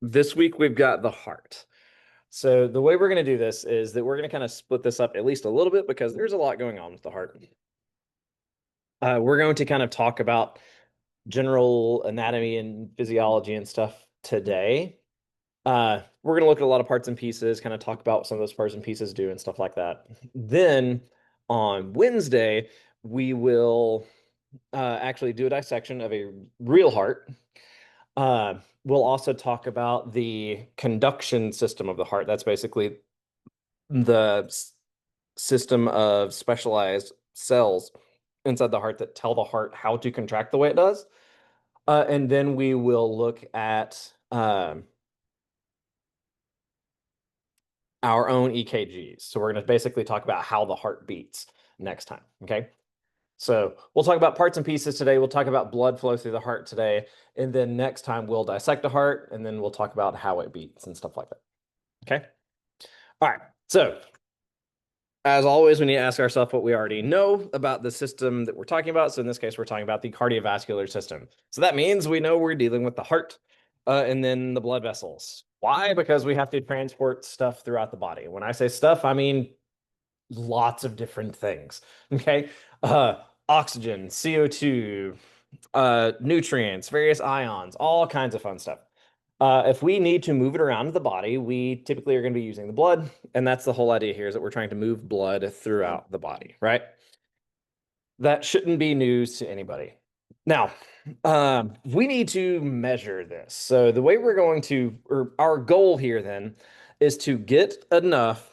This week we've got the heart. So the way we're going to do this is that we're going to kind of split this up at least a little bit because there's a lot going on with the heart. We're going to kind of talk about general anatomy and physiology and stuff today. We're going to look at a lot of parts and pieces, kind of talk about what some of those parts and pieces do and stuff like that. Then on Wednesday, we will actually do a dissection of a real heart. We'll also talk about the conduction system of the heart. That's basically the system of specialized cells inside the heart that tell the heart how to contract the way it does. And then we will look at our own EKGs. So we're going to basically talk about how the heart beats next time. Okay. So we'll talk about parts and pieces today. We'll talk about blood flow through the heart today. And then next time we'll dissect the heart and then we'll talk about how it beats and stuff like that. Okay. All right. So as always, we need to ask ourselves what we already know about the system that we're talking about. So in this case, we're talking about the cardiovascular system. So that means we know we're dealing with the heart and then the blood vessels. Why? Because we have to transport stuff throughout the body. When I say stuff, I mean lots of different things. Okay. Oxygen, CO2, nutrients, various ions, all kinds of fun stuff. If we need to move it around the body, we typically are going to be using the blood. And that's the whole idea here is that we're trying to move blood throughout the body, right? That shouldn't be news to anybody. Now, we need to measure this. So the way we're going to, or our goal here then, is to get enough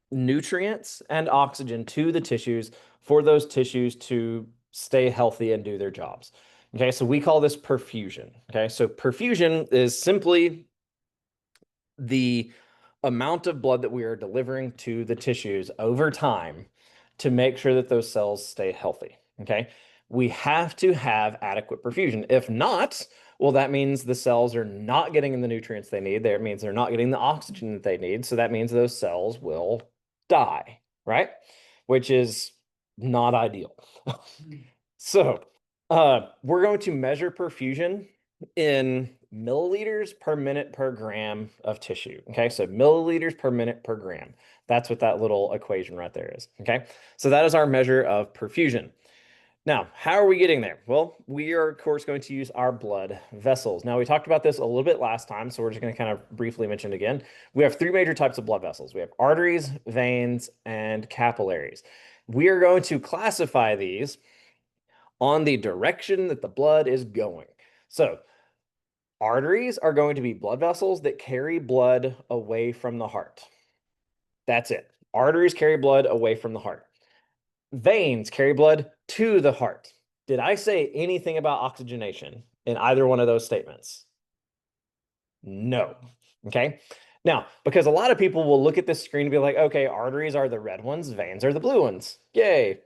nutrients and oxygen to the tissues for those tissues to stay healthy and do their jobs. Okay, so we call this perfusion. Okay, so perfusion is simply the amount of blood that we are delivering to the tissues over time to make sure that those cells stay healthy. Okay, we have to have adequate perfusion. If not, well, that means the cells are not getting the nutrients they need. That means they're not getting the oxygen that they need. So that means those cells will die, right? Which is not ideal. So, we're going to measure perfusion in milliliters per minute per gram of tissue. Okay, so milliliters per minute per gram. That's what that little equation right there is. Okay, so that is our measure of perfusion. Now, how are we getting there? Well, we are, of course, going to use our blood vessels. Now, we talked about this a little bit last time, so we're just going to kind of briefly mention it again. We have three major types of blood vessels. We have arteries, veins, and capillaries. We are going to classify these on the direction that the blood is going. So, arteries are going to be blood vessels that carry blood away from the heart. That's it. Arteries carry blood away from the heart. Veins carry blood to the heart. Did I say anything about oxygenation in either one of those statements? No. Okay. Now, because a lot of people will look at this screen and be like, okay, arteries are the red ones, veins are the blue ones. Yay.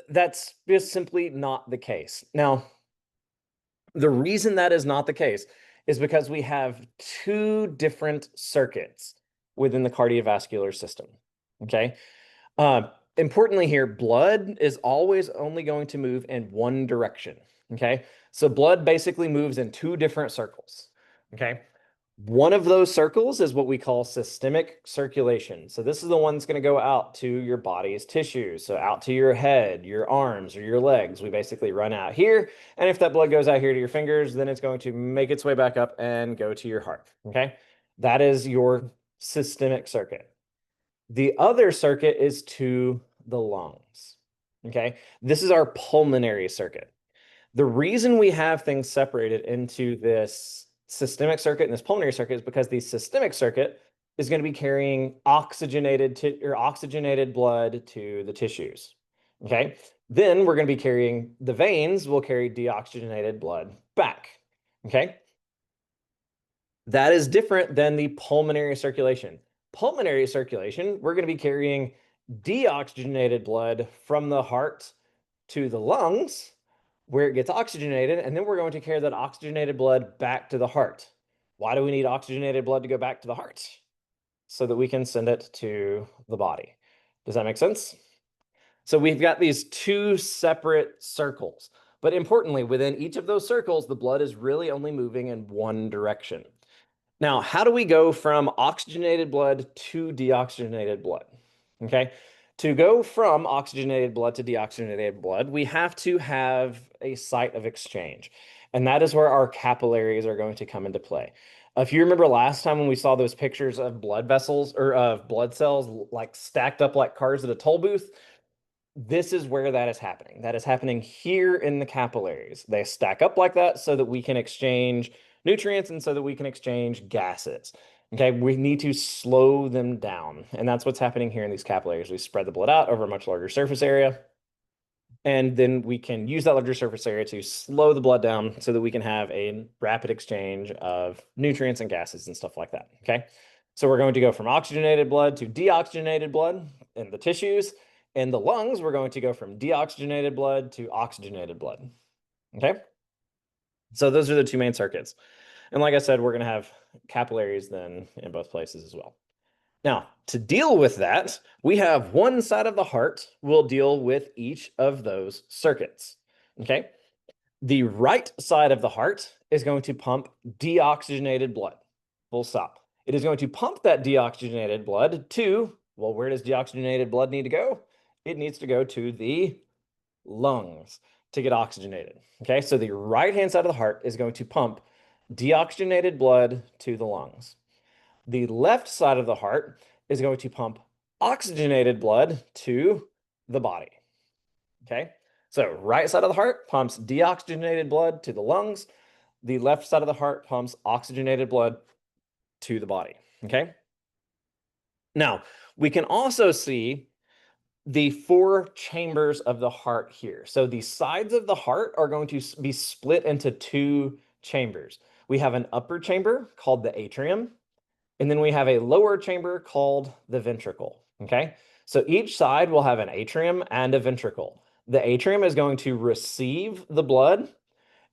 That's just simply not the case. Now, the reason that is not the case is because we have two different circuits within the cardiovascular system. Okay. Importantly here, blood is always only going to move in one direction. Okay. So blood basically moves in two different circles. Okay. One of those circles is what we call systemic circulation. So this is the one that's going to go out to your body's tissues. So out to your head, your arms, or your legs. We basically run out here. And if that blood goes out here to your fingers, then it's going to make its way back up and go to your heart. Okay. That is your systemic circuit. The other circuit is to the lungs. Okay. This is our pulmonary circuit. The reason we have things separated into this systemic circuit and this pulmonary circuit is because the systemic circuit is going to be carrying oxygenated blood to the tissues. Okay. Then we're going to be carrying the veins will carry deoxygenated blood back. Okay. That is different than the pulmonary circulation. Pulmonary circulation, we're going to be carrying deoxygenated blood from the heart to the lungs where it gets oxygenated, and then we're going to carry that oxygenated blood back to the heart. Why do we need oxygenated blood to go back to the heart? So that we can send it to the body. Does that make sense? So we've got these two separate circles. But importantly, within each of those circles, the blood is really only moving in one direction. Now, how do we go from oxygenated blood to deoxygenated blood? Okay. To go from oxygenated blood to deoxygenated blood, we have to have a site of exchange. And that is where our capillaries are going to come into play. If you remember last time when we saw those pictures of blood vessels or of blood cells like stacked up like cars at a toll booth, this is where that is happening. That is happening here in the capillaries. They stack up like that so that we can exchange nutrients and so that we can exchange gases. Okay, we need to slow them down. And that's what's happening here in these capillaries. We spread the blood out over a much larger surface area. And then we can use that larger surface area to slow the blood down so that we can have a rapid exchange of nutrients and gases and stuff like that. Okay, so we're going to go from oxygenated blood to deoxygenated blood in the tissues. In the lungs, we're going to go from deoxygenated blood to oxygenated blood. Okay, so those are the two main circuits. And like I said, we're going to have capillaries then in both places as well. Now, to deal with that, we have one side of the heart will deal with each of those circuits. Okay, the right side of the heart is going to pump deoxygenated blood. Full stop. It is going to pump that deoxygenated blood to, well, where does deoxygenated blood need to go? It needs to go to the lungs to get oxygenated. Okay, so the right-hand side of the heart is going to pump deoxygenated blood to the lungs. The left side of the heart is going to pump oxygenated blood to the body. Okay, so right side of the heart pumps deoxygenated blood to the lungs. The left side of the heart pumps oxygenated blood to the body. Okay, now we can also see the four chambers of the heart here. So the sides of the heart are going to be split into two chambers. We have an upper chamber called the atrium, and then we have a lower chamber called the ventricle. Okay, so each side will have an atrium and a ventricle. The atrium is going to receive the blood,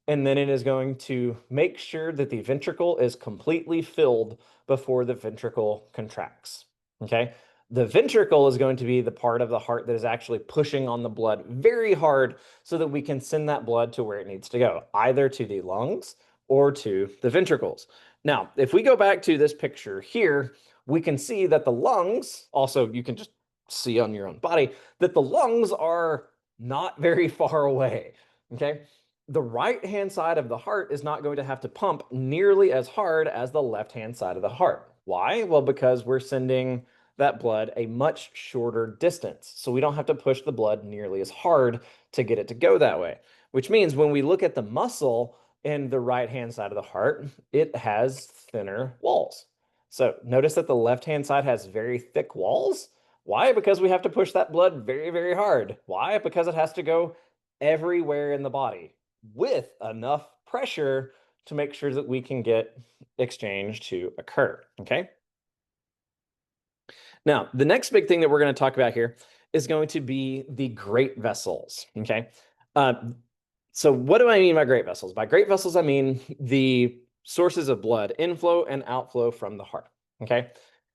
and then it is going to make sure that the ventricle is completely filled before the ventricle contracts. Okay, the ventricle is going to be the part of the heart that is actually pushing on the blood very hard so that we can send that blood to where it needs to go, either to the lungs or to the ventricles. Now, if we go back to this picture here, we can see that the lungs, also you can just see on your own body, that the lungs are not very far away. Okay, the right-hand side of the heart is not going to have to pump nearly as hard as the left-hand side of the heart. Why? Well, because we're sending that blood a much shorter distance. So we don't have to push the blood nearly as hard to get it to go that way, which means when we look at the muscle in the right-hand side of the heart, it has thinner walls. So notice that the left-hand side has very thick walls. Why? Because we have to push that blood very, very hard. Why? Because it has to go everywhere in the body with enough pressure to make sure that we can get exchange to occur. Okay. Now, the next big thing that we're going to talk about here is going to be the great vessels. Okay. So what do I mean by great vessels? By great vessels, I mean the sources of blood inflow and outflow from the heart. Okay.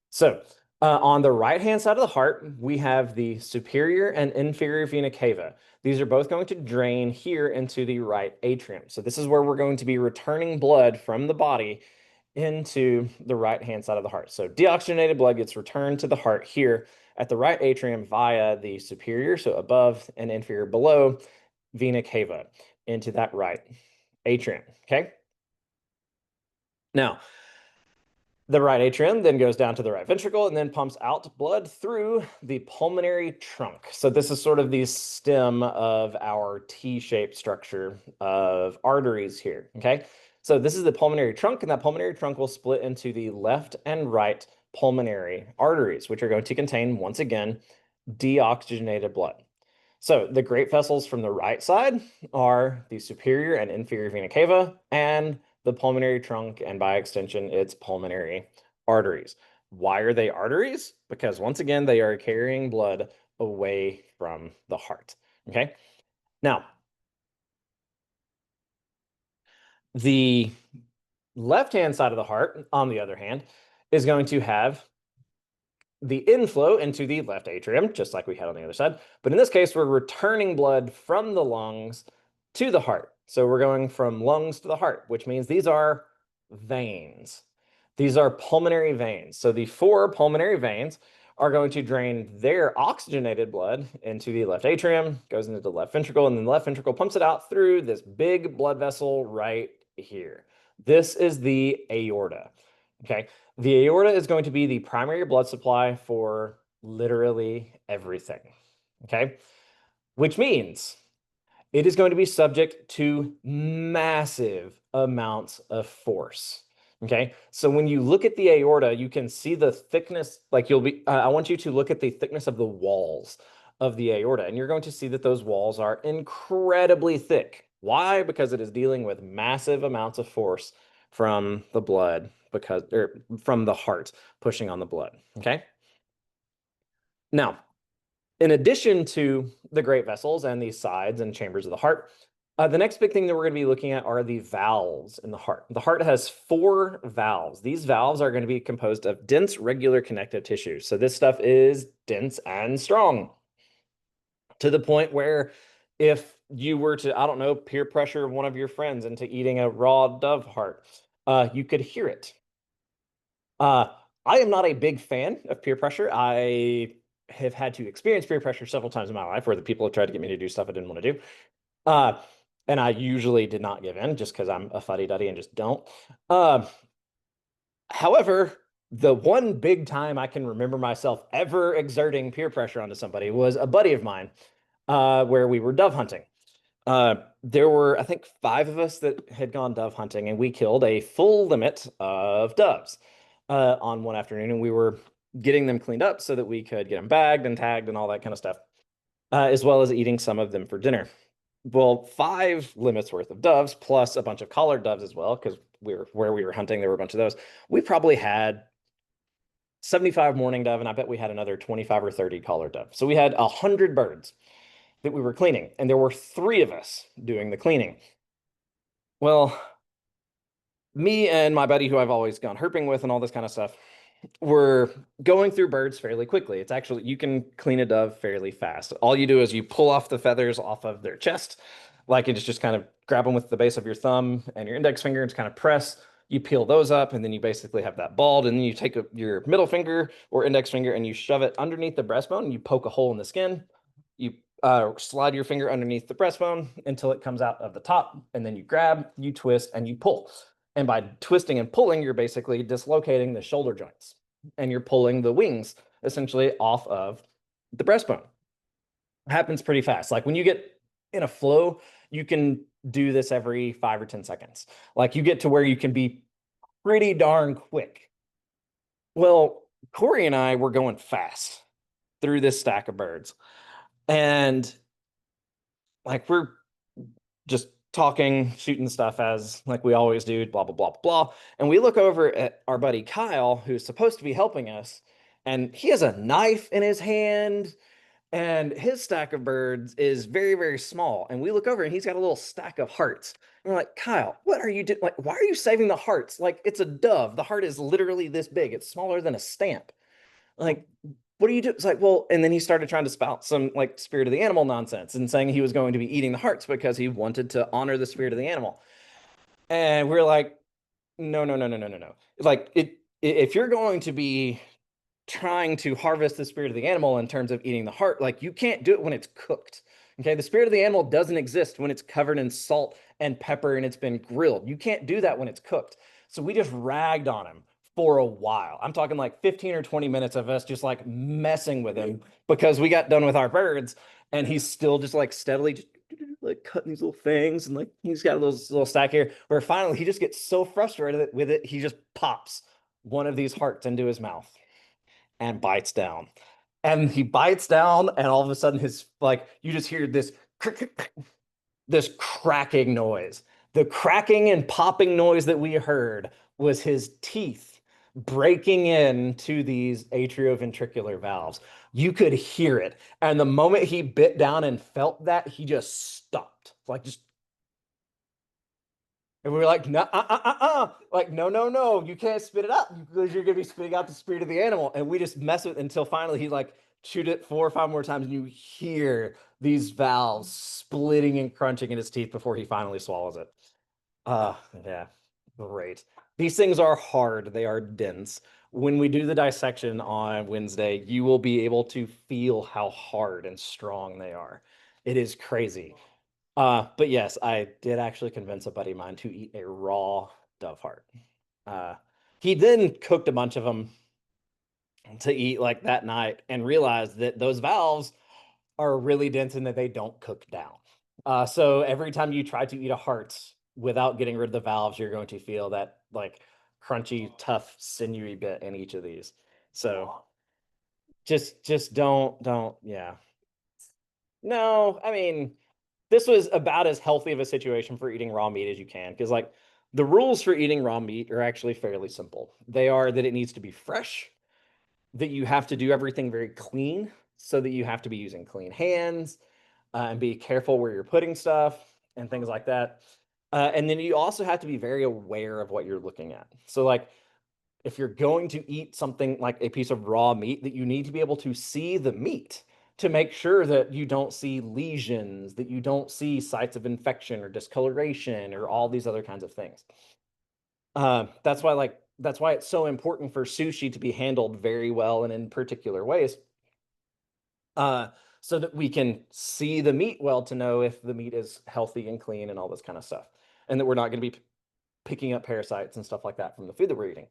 So on the right-hand side of the heart, we have the superior and inferior vena cava. These are both going to drain here into the right atrium. So this is where we're going to be returning blood from the body into the right-hand side of the heart. So deoxygenated blood gets returned to the heart here at the right atrium via the superior, so above, and inferior below vena cava into that right atrium. Okay. Now, the right atrium then goes down to the right ventricle and then pumps out blood through the pulmonary trunk. So this is sort of the stem of our T-shaped structure of arteries here, okay? So this is the pulmonary trunk, and that pulmonary trunk will split into the left and right pulmonary arteries, which are going to contain, once again, deoxygenated blood. So the great vessels from the right side are the superior and inferior vena cava and the pulmonary trunk, and by extension, its pulmonary arteries. Why are they arteries? Because once again, they are carrying blood away from the heart. Okay. Now, the left-hand side of the heart, on the other hand, is going to have the inflow into the left atrium, just like we had on the other side. But in this case, we're returning blood from the lungs to the heart. So we're going from lungs to the heart, which means these are veins. These are pulmonary veins. So the four pulmonary veins are going to drain their oxygenated blood into the left atrium, goes into the left ventricle, and then the left ventricle pumps it out through this big blood vessel right here. This is the aorta. Okay. The aorta is going to be the primary blood supply for literally everything. Okay. Which means it is going to be subject to massive amounts of force. Okay, so when you look at the aorta, you can see the thickness, like I want you to look at the thickness of the walls of the aorta, and you're going to see that those walls are incredibly thick. Why? Because it is dealing with massive amounts of force from the blood, or from the heart pushing on the blood. Okay. Now, in addition to the great vessels and the sides and chambers of the heart, the next big thing that we're going to be looking at are the valves in the heart. The heart has 4 valves. These valves are going to be composed of dense, regular connective tissue. So this stuff is dense and strong to the point where if you were to, I don't know, peer pressure one of your friends into eating a raw dove heart, you could hear it. I am not a big fan of peer pressure. I have had to experience peer pressure several times in my life where the people have tried to get me to do stuff I didn't want to do. And I usually did not give in just because I'm a fuddy-duddy and just don't. However, the one big time I can remember myself ever exerting peer pressure onto somebody was a buddy of mine, where we were dove hunting. There were, I think, 5 of us that had gone dove hunting, and we killed a full limit of doves on one afternoon, and we were getting them cleaned up so that we could get them bagged and tagged and all that kind of stuff, as well as eating some of them for dinner. Well, 5 limits worth of doves plus a bunch of collared doves as well, because where we were hunting, there were a bunch of those. We probably had 75 mourning dove, and I bet we had another 25 or 30 collared dove. So we had 100 birds that we were cleaning, and there were 3 of us doing the cleaning. Well, me and my buddy, who I've always gone herping with and all this kind of stuff, we're going through birds fairly quickly. It's actually, you can clean a dove fairly fast. All you do is you pull off the feathers off of their chest, like you just kind of grab them with the base of your thumb and your index finger and just kind of press. You peel those up, and then you basically have that balled, and then you take your middle finger or index finger and you shove it underneath the breastbone, and you poke a hole in the skin. You slide your finger underneath the breastbone until it comes out of the top, and then you grab, you twist, and you pull. And by twisting and pulling, you're basically dislocating the shoulder joints, and you're pulling the wings essentially off of the breastbone. It happens pretty fast. Like when you get in a flow, you can do this every 5 or 10 seconds. Like you get to where you can be pretty darn quick. Well, Corey and I were going fast through this stack of birds. And like we're just talking, shooting stuff as like we always do, blah, blah, blah, blah. And we look over at our buddy Kyle, who's supposed to be helping us, and he has a knife in his hand, and his stack of birds is very, very small. And we look over and he's got a little stack of hearts. And we're like, Kyle, what are you doing? Like, why are you saving the hearts? Like, it's a dove. The heart is literally this big. It's smaller than a stamp. Like, what do you do? It's like, well, and then he started trying to spout some like spirit of the animal nonsense and saying he was going to be eating the hearts because he wanted to honor the spirit of the animal. And we're like, no, no, no, no, no, no, no. Like if you're going to be trying to harvest the spirit of the animal in terms of eating the heart, like you can't do it when it's cooked. Okay. The spirit of the animal doesn't exist when it's covered in salt and pepper and it's been grilled. You can't do that when it's cooked. So we just ragged on him for a while. I'm talking like 15 or 20 minutes of us just like messing with him because we got done with our birds, and he's still just like steadily just like cutting these little things, and like he's got a little stack here where finally he just gets so frustrated with it, he just pops one of these hearts into his mouth and bites down. And he bites down, and all of a sudden his like you just hear this this cracking noise. The cracking and popping noise that we heard was his teeth breaking into these atrioventricular valves. You could hear it. And the moment he bit down and felt that, he just stopped. Like just and we were like, no, like, no, no, no, you can't spit it out because you're gonna be spitting out the spirit of the animal. And we just mess with it until finally he like shoot it 4 or 5 more times, and you hear these valves splitting and crunching in his teeth before he finally swallows it. Yeah, great. These things are hard. They are dense. When we do the dissection on Wednesday, you will be able to feel how hard and strong they are. It is crazy. But yes, I did actually convince a buddy of mine to eat a raw dove heart. Uh, he then cooked a bunch of them to eat like that night and realized that those valves are really dense and that they don't cook down. So every time you try to eat a heart without getting rid of the valves, you're going to feel that like crunchy, tough, sinewy bit in each of these. So just don't, yeah. No, I mean, this was about as healthy of a situation for eating raw meat as you can, because like the rules for eating raw meat are actually fairly simple. They are that it needs to be fresh, that you have to do everything very clean, so that you have to be using clean hands, and be careful where you're putting stuff and things like that. And then you also have to be very aware of what you're looking at. So, like, if you're going to eat something like a piece of raw meat, that you need to be able to see the meat to make sure that you don't see lesions, that you don't see sites of infection or discoloration or all these other kinds of things. That's why it's so important for sushi to be handled very well and in particular ways, uh, so that we can see the meat well to know if the meat is healthy and clean and all this kind of stuff, and that we're not going to be picking up parasites and stuff like that from the food that we're eating.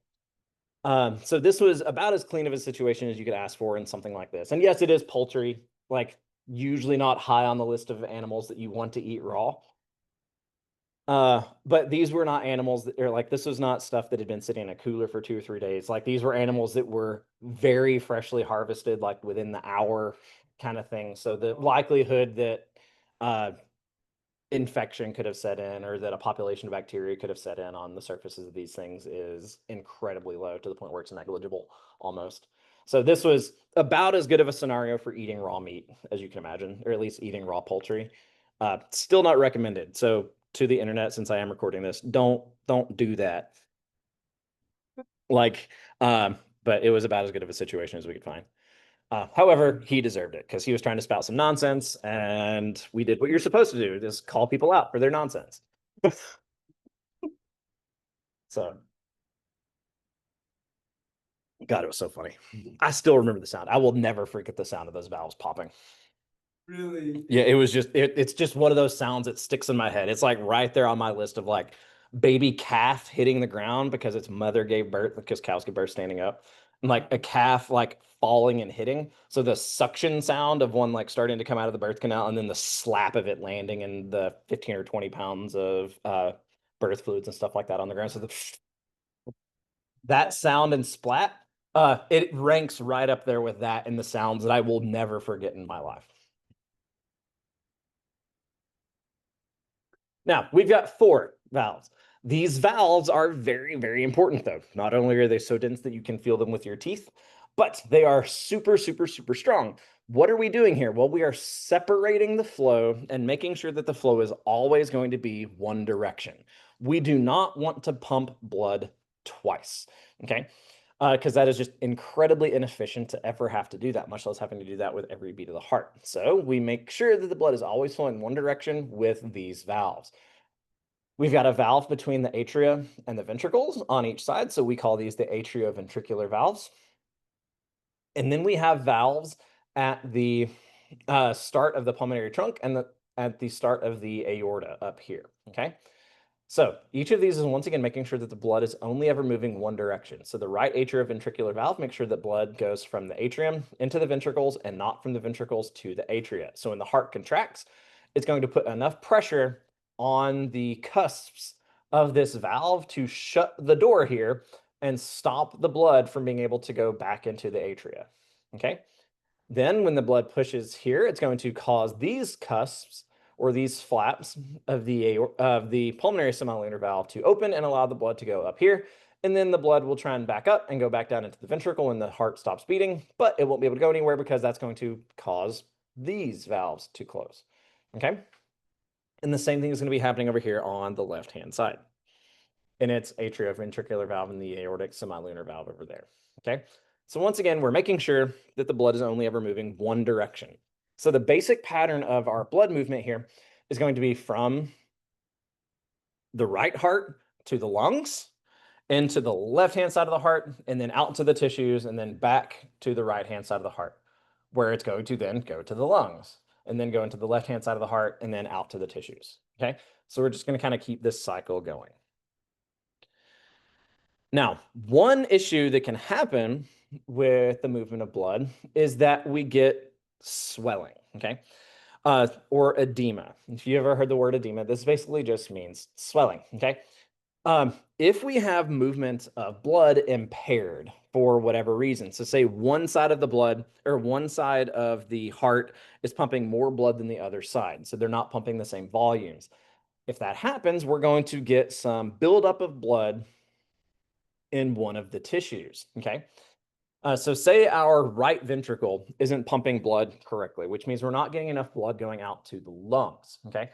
So this was about as clean of a situation as you could ask for in something like this. And yes, it is poultry, like usually not high on the list of animals that you want to eat raw. But these were not animals that are like, this was not stuff that had been sitting in a cooler for 2 or 3 days. Like these were animals that were very freshly harvested, like within the hour kind of thing. So the likelihood that uh, infection could have set in, or that a population of bacteria could have set in on the surfaces of these things, is incredibly low, to the point where it's negligible almost. So this was about as good of a scenario for eating raw meat as you can imagine, or at least eating raw poultry. Still not recommended. So to the internet, since I am recording this, don't do that. Like, but it was about as good of a situation as we could find. However, he deserved it because he was trying to spout some nonsense, and we did what you're supposed to do: just call people out for their nonsense. So, God, it was so funny. I still remember the sound. I will never forget the sound of those valves popping. Really? Yeah, it was just it's just one of those sounds that sticks in my head. It's like right there on my list of like baby calf hitting the ground because its mother gave birth, because cows give birth standing up. And like a calf like falling and hitting. So the suction sound of one like starting to come out of the birth canal, and then the slap of it landing, and the 15 or 20 pounds of birth fluids and stuff like that on the ground. So that sound and splat, it ranks right up there with that in the sounds that I will never forget in my life. Now, we've got 4 valves. These valves are very, very important, though. Not only are they so dense that you can feel them with your teeth, but they are super, super, super strong. What are we doing here? Well, we are separating the flow and making sure that the flow is always going to be one direction. We do not want to pump blood twice, okay? Because that is just incredibly inefficient to ever have to do that, much less having to do that with every beat of the heart. So we make sure that the blood is always flowing one direction with these valves. We've got a valve between the atria and the ventricles on each side, so we call these the atrioventricular valves. And then we have valves at the start of the pulmonary trunk and at the start of the aorta up here, okay? So each of these is once again making sure that the blood is only ever moving one direction. So the right atrioventricular valve makes sure that blood goes from the atrium into the ventricles and not from the ventricles to the atria. So when the heart contracts, it's going to put enough pressure on the cusps of this valve to shut the door here and stop the blood from being able to go back into the atria. Okay. Then when the blood pushes here, it's going to cause these cusps, or these flaps of the pulmonary semilunar valve, to open and allow the blood to go up here. And then the blood will try and back up and go back down into the ventricle when the heart stops beating, but it won't be able to go anywhere because that's going to cause these valves to close. Okay. And the same thing is going to be happening over here on the left-hand side. And it's atrioventricular valve and the aortic semilunar valve over there. Okay. So once again, we're making sure that the blood is only ever moving one direction. So the basic pattern of our blood movement here is going to be from the right heart to the lungs, into the left-hand side of the heart, and then out to the tissues, and then back to the right-hand side of the heart, where it's going to then go to the lungs, and then go into the left-hand side of the heart, and then out to the tissues. Okay, so we're just going to kind of keep this cycle going. Now, one issue that can happen with the movement of blood is that we get swelling, okay? Or edema. If you ever heard the word edema, this basically just means swelling, okay? If we have movement of blood impaired for whatever reason, so say one side of the blood or one side of the heart is pumping more blood than the other side, so they're not pumping the same volumes. If that happens, we're going to get some buildup of blood in one of the tissues, okay? So say our right ventricle isn't pumping blood correctly, which means we're not getting enough blood going out to the lungs, okay?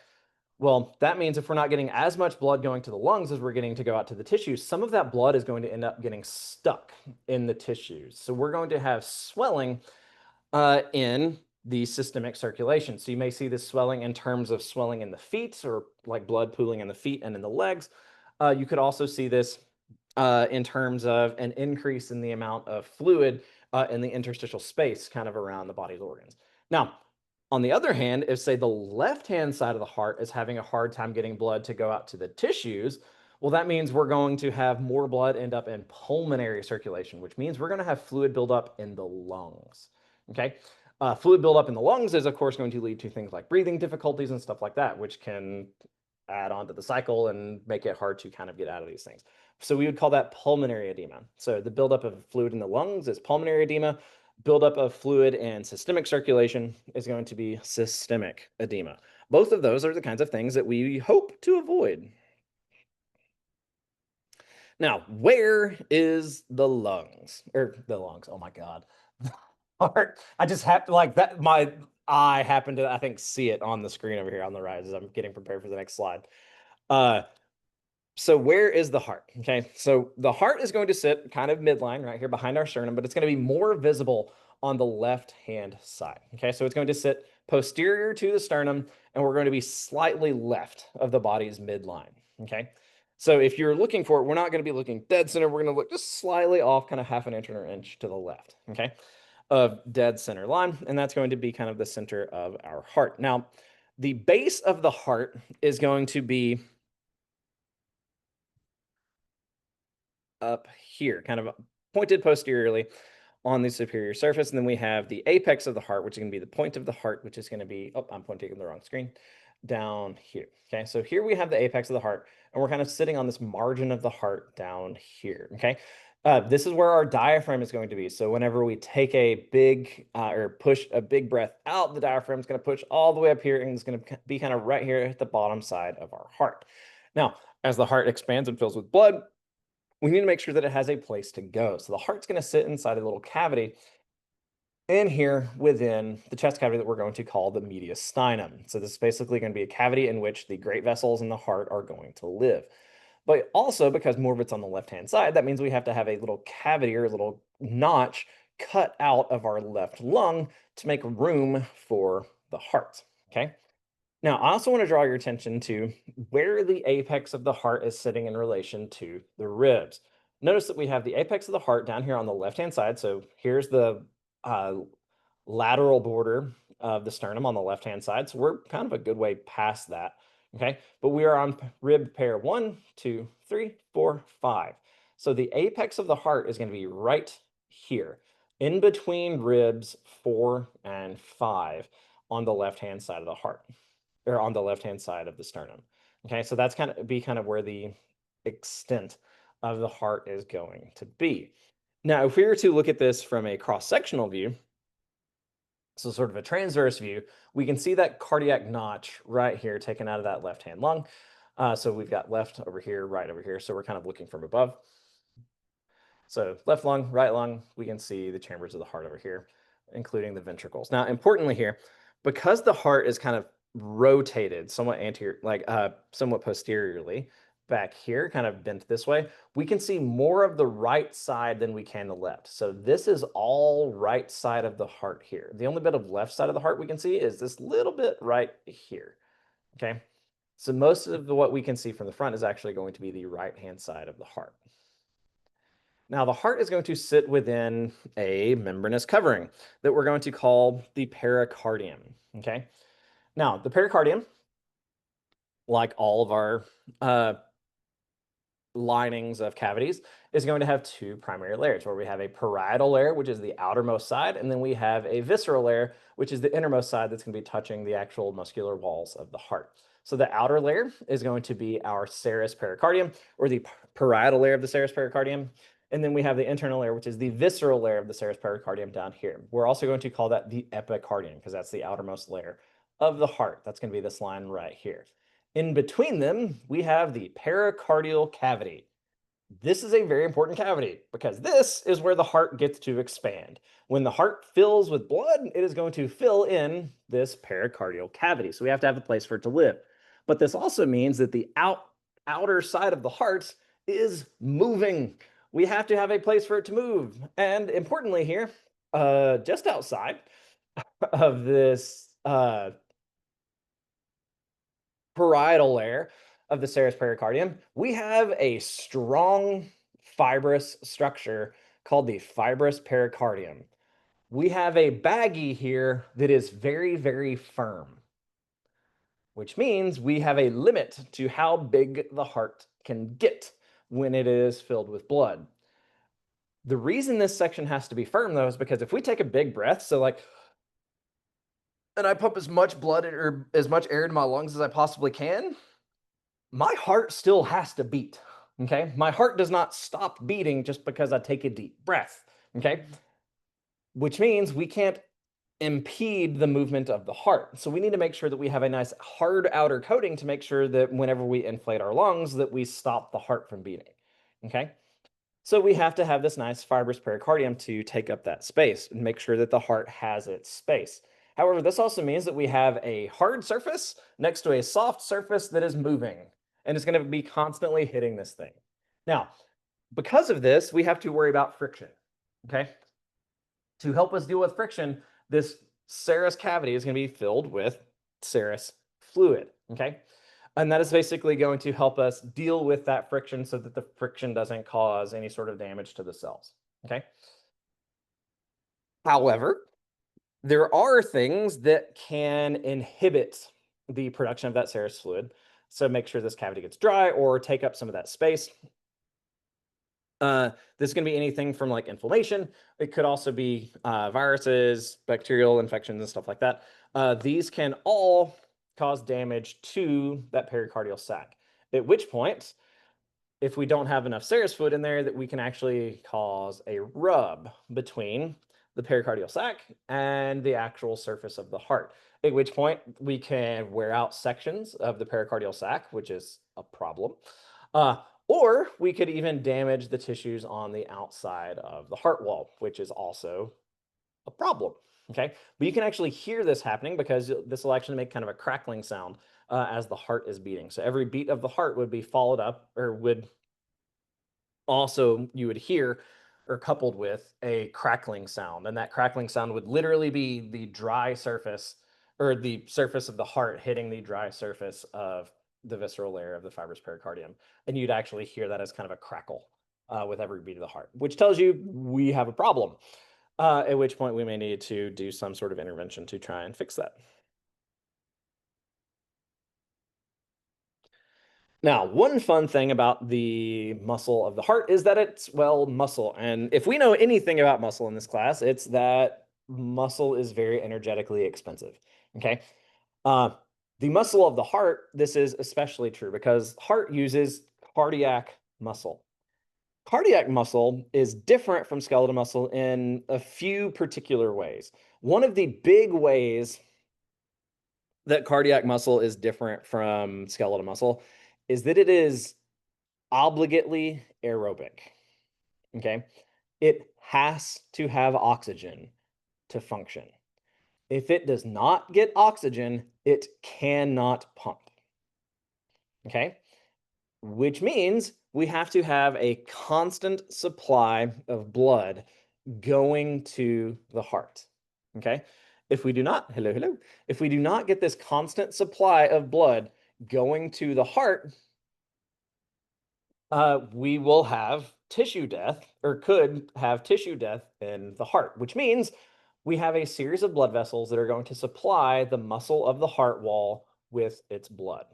Well, that means if we're not getting as much blood going to the lungs as we're getting to go out to the tissues, some of that blood is going to end up getting stuck in the tissues. So we're going to have swelling in the systemic circulation. So you may see this swelling in terms of swelling in the feet or like blood pooling in the feet and in the legs. You could also see this in terms of an increase in the amount of fluid in the interstitial space kind of around the body's organs. Now, on the other hand, if say the left-hand side of the heart is having a hard time getting blood to go out to the tissues, well, that means we're going to have more blood end up in pulmonary circulation, which means we're going to have fluid buildup in the lungs. Okay. Fluid buildup in the lungs is, of course, going to lead to things like breathing difficulties and stuff like that, which can add on to the cycle and make it hard to kind of get out of these things. So we would call that pulmonary edema. So the buildup of fluid in the lungs is pulmonary edema. Buildup of fluid and systemic circulation is going to be systemic edema. Both of those are the kinds of things that we hope to avoid. Now, where is the lungs? Or the lungs, oh my God. Heart. I just have to like that. My eye happened to, I think, see it on the screen over here on the right as I'm getting prepared for the next slide. So where is the heart? Okay, so the heart is going to sit kind of midline right here behind our sternum, but it's going to be more visible on the left-hand side. Okay, so it's going to sit posterior to the sternum, and we're going to be slightly left of the body's midline. Okay, so if you're looking for it, we're not going to be looking dead center. We're going to look just slightly off, kind of half an inch or an inch to the left. Okay, of dead center line, and that's going to be kind of the center of our heart. Now, the base of the heart is going to be up here, kind of pointed posteriorly on the superior surface. And then we have the apex of the heart, which is going to be the point of the heart, which is going to be, oh, I'm pointing on the wrong screen, down here. Okay, so here we have the apex of the heart, and we're kind of sitting on this margin of the heart down here. Okay, this is where our diaphragm is going to be. So whenever we take a big or push a big breath out, the diaphragm is going to push all the way up here, and it's going to be kind of right here at the bottom side of our heart. Now, as the heart expands and fills with blood, we need to make sure that it has a place to go. So the heart's going to sit inside a little cavity in here within the chest cavity that we're going to call the mediastinum. So this is basically going to be a cavity in which the great vessels in the heart are going to live. But also, because more of it's on the left-hand side, that means we have to have a little cavity or a little notch cut out of our left lung to make room for the heart. Okay. Now, I also want to draw your attention to where the apex of the heart is sitting in relation to the ribs. Notice that we have the apex of the heart down here on the left-hand side. So here's the lateral border of the sternum on the left-hand side. So we're kind of a good way past that, okay? But we are on rib pair 1, 2, 3, 4, 5. So the apex of the heart is going to be right here, in between ribs 4 and 5 on the left-hand side of the heart, or on the left-hand side of the sternum. Okay, so that's kind of where the extent of the heart is going to be. Now, if we were to look at this from a cross-sectional view, so sort of a transverse view, we can see that cardiac notch right here taken out of that left-hand lung. So we've got left over here, right over here. So we're kind of looking from above. So left lung, right lung, we can see the chambers of the heart over here, including the ventricles. Now, importantly here, because the heart is kind of rotated somewhat anterior, like somewhat posteriorly, back here, kind of bent this way, we can see more of the right side than we can the left. So this is all right side of the heart here. The only bit of left side of the heart we can see is this little bit right here, okay? So most of what we can see from the front is actually going to be the right-hand side of the heart. Now, the heart is going to sit within a membranous covering that we're going to call the pericardium, okay? Now, the pericardium, like all of our linings of cavities, is going to have two primary layers, where we have a parietal layer, which is the outermost side, and then we have a visceral layer, which is the innermost side that's going to be touching the actual muscular walls of the heart. So the outer layer is going to be our serous pericardium, or the parietal layer of the serous pericardium. And then we have the internal layer, which is the visceral layer of the serous pericardium down here. We're also going to call that the epicardium, because that's the outermost layer of the heart. That's going to be this line right here. In between them, we have the pericardial cavity. This is a very important cavity because this is where the heart gets to expand. When the heart fills with blood, it is going to fill in this pericardial cavity. So we have to have a place for it to live. But this also means that the outer side of the heart is moving. We have to have a place for it to move. And importantly here, just outside of this parietal layer of the serous pericardium, we have a strong fibrous structure called the fibrous pericardium. We have a baggie here that is very, very firm, which means we have a limit to how big the heart can get when it is filled with blood. The reason this section has to be firm, though, is because if we take a big breath, so like, and I pump as much blood or as much air into my lungs as I possibly can, my heart still has to beat. Okay. My heart does not stop beating just because I take a deep breath. Okay. Which means we can't impede the movement of the heart. So we need to make sure that we have a nice hard outer coating to make sure that whenever we inflate our lungs, that we stop the heart from beating. Okay. So we have to have this nice fibrous pericardium to take up that space and make sure that the heart has its space. However, this also means that we have a hard surface next to a soft surface that is moving, and it's going to be constantly hitting this thing. Now, because of this, we have to worry about friction, okay? To help us deal with friction, this serous cavity is going to be filled with serous fluid, okay? And that is basically going to help us deal with that friction so that the friction doesn't cause any sort of damage to the cells, okay? However, there are things that can inhibit the production of that serous fluid. So make sure this cavity gets dry or take up some of that space. This can be anything from like inflammation. It could also be viruses, bacterial infections, and stuff like that. These can all cause damage to that pericardial sac. At which point, if we don't have enough serous fluid in there, that we can actually cause a rub between the pericardial sac and the actual surface of the heart. At which point we can wear out sections of the pericardial sac, which is a problem. Or we could even damage the tissues on the outside of the heart wall, which is also a problem. Okay, but you can actually hear this happening because this will actually make kind of a crackling sound as the heart is beating. So every beat of the heart would be followed up, or would also, you would hear or coupled with a crackling sound. And that crackling sound would literally be the dry surface, or the surface of the heart hitting the dry surface of the visceral layer of the fibrous pericardium. And you'd actually hear that as kind of a crackle with every beat of the heart, which tells you we have a problem. At which point we may need to do some sort of intervention to try and fix that. Now, one fun thing about the muscle of the heart is that it's, well, muscle. And if we know anything about muscle in this class, it's that muscle is very energetically expensive. Okay. The muscle of the heart, this is especially true because heart uses cardiac muscle. Cardiac muscle is different from skeletal muscle in a few particular ways. One of the big ways that cardiac muscle is different from skeletal muscle is that it is obligately aerobic. Okay. It has to have oxygen to function. If it does not get oxygen, it cannot pump. Okay. which means we have to have a constant supply of blood going to the heart. Okay. If we do not, if we do not get this constant supply of blood going to the heart, we will have tissue death or could have tissue death in the heart, which means we have a series of blood vessels that are going to supply the muscle of the heart wall with its blood.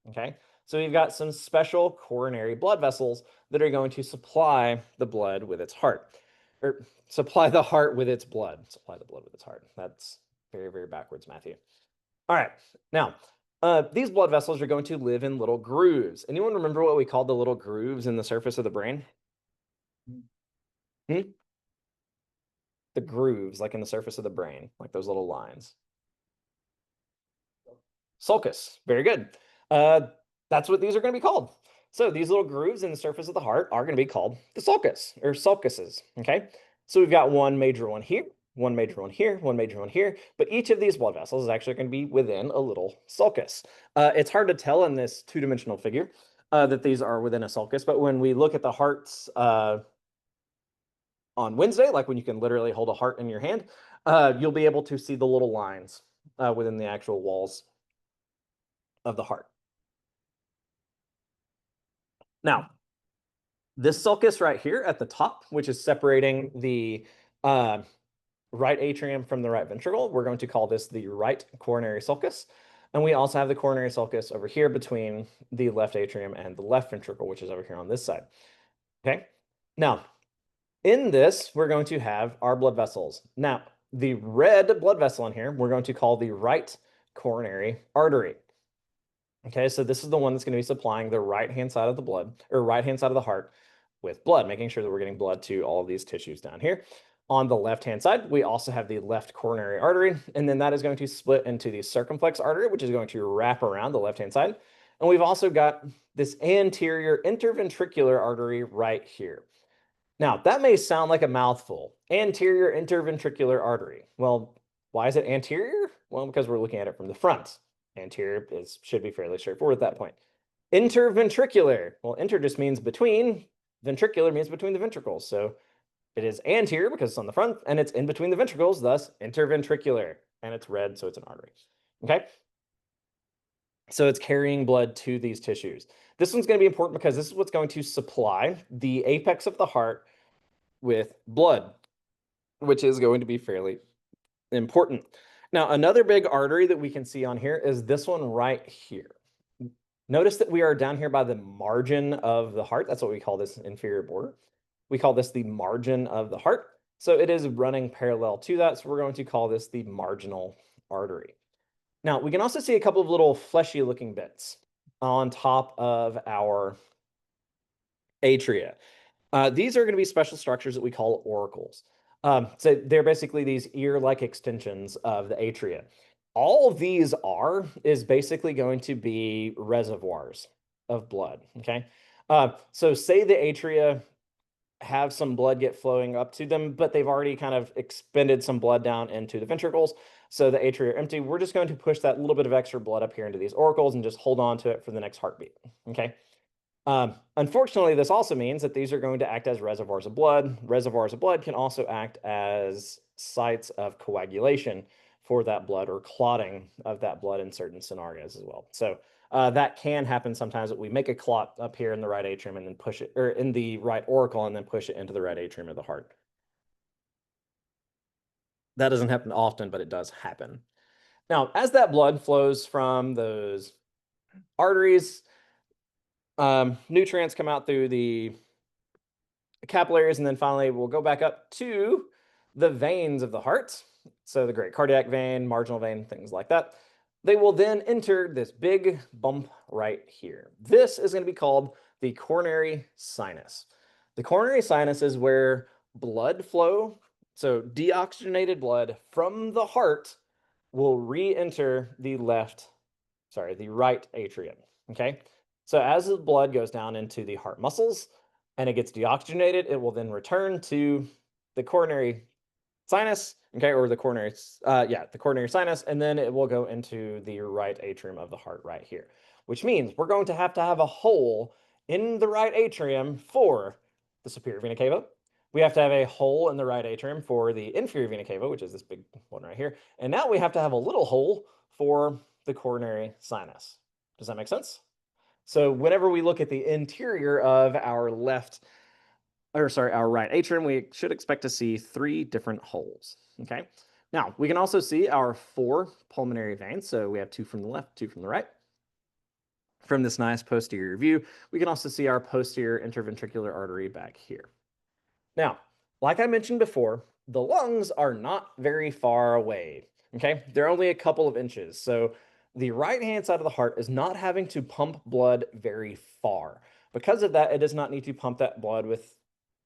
Okay, so we've got some special coronary blood vessels that are going to supply the blood with its heart, or supply the heart with its blood, supply the blood with its heart. That's very, very backwards, Matthew. All right, now these blood vessels are going to live in little grooves. Anyone remember what we called the little grooves in the surface of the brain? Hmm? The grooves, like in the surface of the brain, like those little lines. Sulcus. Very good. That's what these are going to be called. So these little grooves in the surface of the heart are going to be called the sulcus or sulcuses. Okay. So we've got one major one here, one major one here, one major one here, but each of these blood vessels is actually going to be within a little sulcus. It's hard to tell in this two-dimensional figure that these are within a sulcus, but when we look at the hearts on Wednesday, like when you can literally hold a heart in your hand, you'll be able to see the little lines within the actual walls of the heart. Now, this sulcus right here at the top, which is separating the right atrium from the right ventricle, we're going to call this the right coronary sulcus. And we also have the coronary sulcus over here between the left atrium and the left ventricle, which is over here on this side. Okay. Now, in this, we're going to have our blood vessels. Now, the red blood vessel in here, we're going to call the right coronary artery. Okay, so this is the one that's going to be supplying the right-hand side of the blood, or right-hand side of the heart with blood, making sure that we're getting blood to all of these tissues down here. On the left-hand side, we also have the left coronary artery, and then that is going to split into the circumflex artery, which is going to wrap around the left-hand side. And we've also got this anterior interventricular artery right here. Now, that may sound like a mouthful. Anterior interventricular artery. Well, why is it anterior? Well, because we're looking at it from the front. Anterior should be fairly straightforward at that point. Interventricular. Well, inter just means between. Ventricular means between the ventricles. So it is anterior because it's on the front, and it's in between the ventricles, thus interventricular. And it's red, so it's an artery. Okay? So it's carrying blood to these tissues. This one's going to be important because this is what's going to supply the apex of the heart with blood, which is going to be fairly important. Now, another big artery that we can see on here is this one right here. Notice that we are down here by the margin of the heart. That's what we call this inferior border. We call this the margin of the heart. So it is running parallel to that. So we're going to call this the marginal artery. Now, we can also see a couple of little fleshy looking bits on top of our atria. These are going to be special structures that we call auricles. So they're basically these ear-like extensions of the atria. All of these is basically going to be reservoirs of blood, okay? So say the atria have some blood get flowing up to them, but they've already kind of expended some blood down into the ventricles. So the atria are empty. We're just going to push that little bit of extra blood up here into these auricles and just hold on to it for the next heartbeat, okay? Unfortunately, this also means that these are going to act as reservoirs of blood. Reservoirs of blood can also act as sites of coagulation for that blood or clotting of that blood in certain scenarios as well. So that can happen sometimes that we make a clot up here in the right atrium and then push it, or in the right auricle and then push it into the right atrium of the heart. That doesn't happen often, but it does happen. Now, as that blood flows from those arteries, nutrients come out through the capillaries, and then finally we'll go back up to the veins of the heart. So the great cardiac vein, marginal vein, things like that. They will then enter this big bump right here. This is going to be called the coronary sinus. The coronary sinus is where blood flow, so deoxygenated blood from the heart, will re-enter the right atrium. Okay. So as the blood goes down into the heart muscles and it gets deoxygenated, it will then return to the coronary sinus, okay, or the coronary, the coronary sinus, and then it will go into the right atrium of the heart right here, which means we're going to have a hole in the right atrium for the superior vena cava. We have to have a hole in the right atrium for the inferior vena cava, which is this big one right here. And now we have to have a little hole for the coronary sinus. Does that make sense? So whenever we look at the interior of our our right atrium, we should expect to see 3 different holes, okay? Now, we can also see our 4 pulmonary veins. So we have 2 from the left, 2 from the right. From this nice posterior view, we can also see our posterior interventricular artery back here. Now, like I mentioned before, the lungs are not very far away, okay? They're only a couple of inches. So the right-hand side of the heart is not having to pump blood very far. Because of that, it does not need to pump that blood with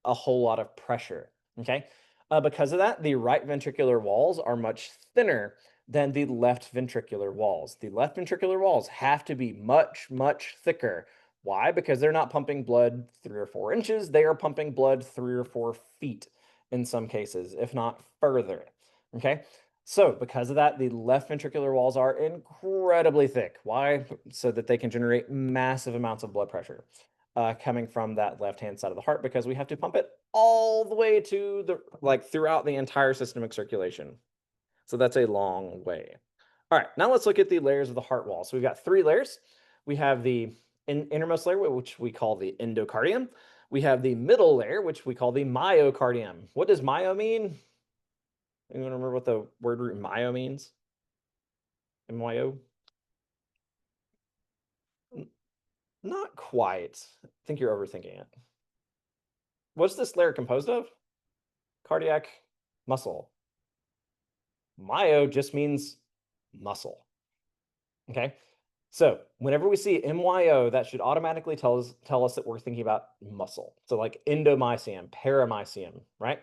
a whole lot of pressure, okay? Because of that, the right ventricular walls are much thinner than the left ventricular walls. The left ventricular walls have to be much, much thicker. Why? Because they're not pumping blood 3 or 4 inches, they are pumping blood 3 or 4 feet in some cases, if not further, okay? So because of that, the left ventricular walls are incredibly thick. Why? So that they can generate massive amounts of blood pressure coming from that left-hand side of the heart, because we have to pump it all the way to throughout the entire systemic circulation. So that's a long way. All right, now let's look at the layers of the heart wall. So we've got 3 layers. We have the innermost layer, which we call the endocardium. We have the middle layer, which we call the myocardium. What does myo mean? Anyone remember what the word root myo means? M-Y-O? Not quite. I think you're overthinking it. What's this layer composed of? Cardiac muscle. Myo just means muscle. Okay? So whenever we see MYO, that should automatically tell us that we're thinking about muscle. So like endomysium, paramysium, right?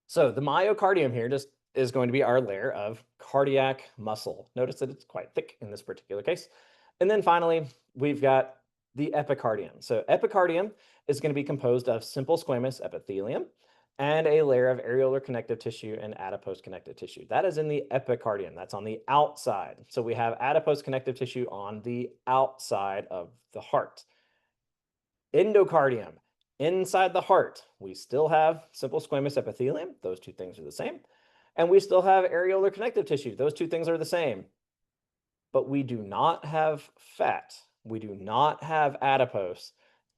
So the myocardium here just is going to be our layer of cardiac muscle. Notice that it's quite thick in this particular case. And then finally, we've got the epicardium. So epicardium is going to be composed of simple squamous epithelium and a layer of areolar connective tissue and adipose connective tissue. That is in the epicardium. That's on the outside. So we have adipose connective tissue on the outside of the heart. Endocardium. Inside the heart, we still have simple squamous epithelium. Those 2 things are the same. And we still have areolar connective tissue. Those 2 things are the same. But we do not have fat. We do not have adipose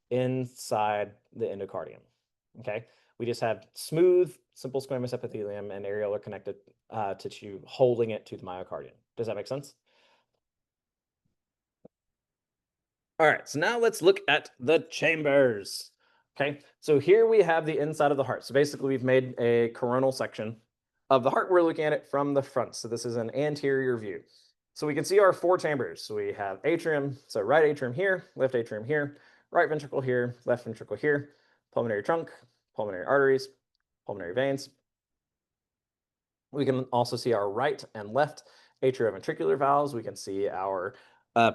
inside the endocardium, okay? We just have smooth, simple squamous epithelium and areolar connective tissue holding it to the myocardium. Does that make sense? All right, so now let's look at the chambers. Okay, so here we have the inside of the heart. So basically we've made a coronal section of the heart. We're looking at it from the front. So this is an anterior view. So we can see our 4 chambers. So we have atrium, so right atrium here, left atrium here, right ventricle here, left ventricle here, pulmonary trunk, pulmonary arteries, pulmonary veins. We can also see our right and left atrioventricular valves. We can see our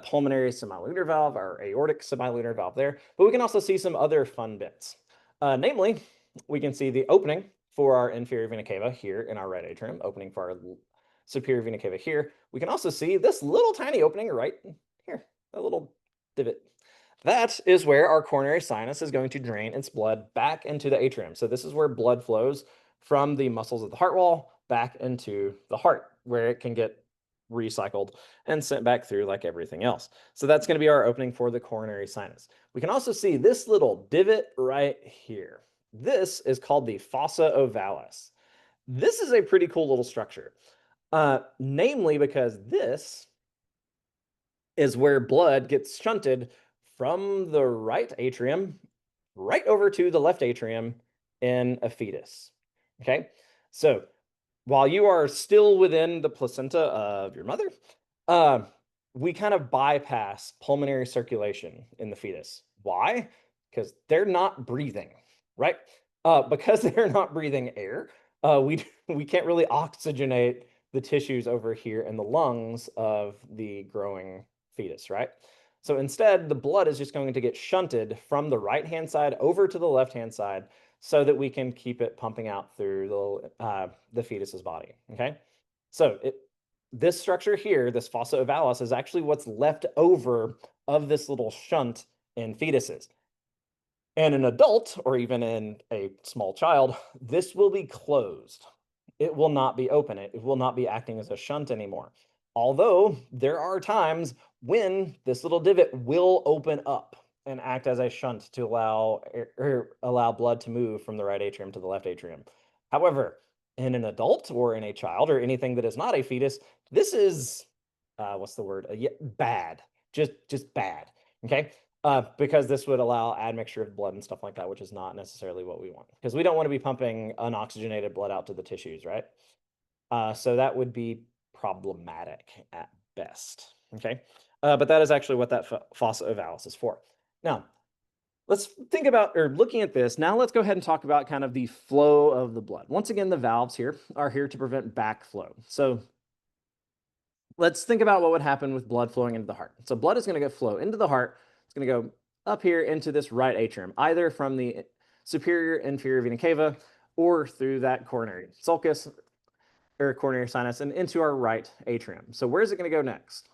pulmonary semilunar valve, our aortic semilunar valve there, but we can also see some other fun bits. Namely, we can see the opening for our inferior vena cava here in our right atrium, opening for our superior vena cava here. We can also see this little tiny opening right here, a little divot. That is where our coronary sinus is going to drain its blood back into the atrium. So this is where blood flows from the muscles of the heart wall back into the heart, where it can get recycled and sent back through like everything else. So that's going to be our opening for the coronary sinus. We can also see this little divot right here. This is called the fossa ovalis. This is a pretty cool little structure, namely because this is where blood gets shunted from the right atrium right over to the left atrium in a fetus. Okay, so while you are still within the placenta of your mother, we kind of bypass pulmonary circulation in the fetus. Why? Because they're not breathing, right? Because they're not breathing air, we can't really oxygenate the tissues over here in the lungs of the growing fetus, right? So instead, the blood is just going to get shunted from the right-hand side over to the left-hand side so that we can keep it pumping out through the fetus's body, okay? So this structure here, this fossa ovalis, is actually what's left over of this little shunt in fetuses. In an adult, or even in a small child, this will be closed. It will not be open. It will not be acting as a shunt anymore. Although there are times when this little divot will open up and act as a shunt to allow blood to move from the right atrium to the left atrium. However, in an adult or in a child or anything that is not a fetus, this is what's the word? Bad. Just bad. Okay. Because this would allow admixture of blood and stuff like that, which is not necessarily what we want. Because we don't want to be pumping unoxygenated blood out to the tissues, right? So that would be problematic at best. Okay. But that is actually what that fossa ovalis is for. Now, let's think about, or looking at this, now let's go ahead and talk about kind of the flow of the blood. Once again, the valves here are here to prevent backflow. So let's think about what would happen with blood flowing into the heart. So blood is going to flow into the heart. It's going to go up here into this right atrium, either from the superior inferior vena cava or through that coronary sulcus or coronary sinus and into our right atrium. So where is it going to go next?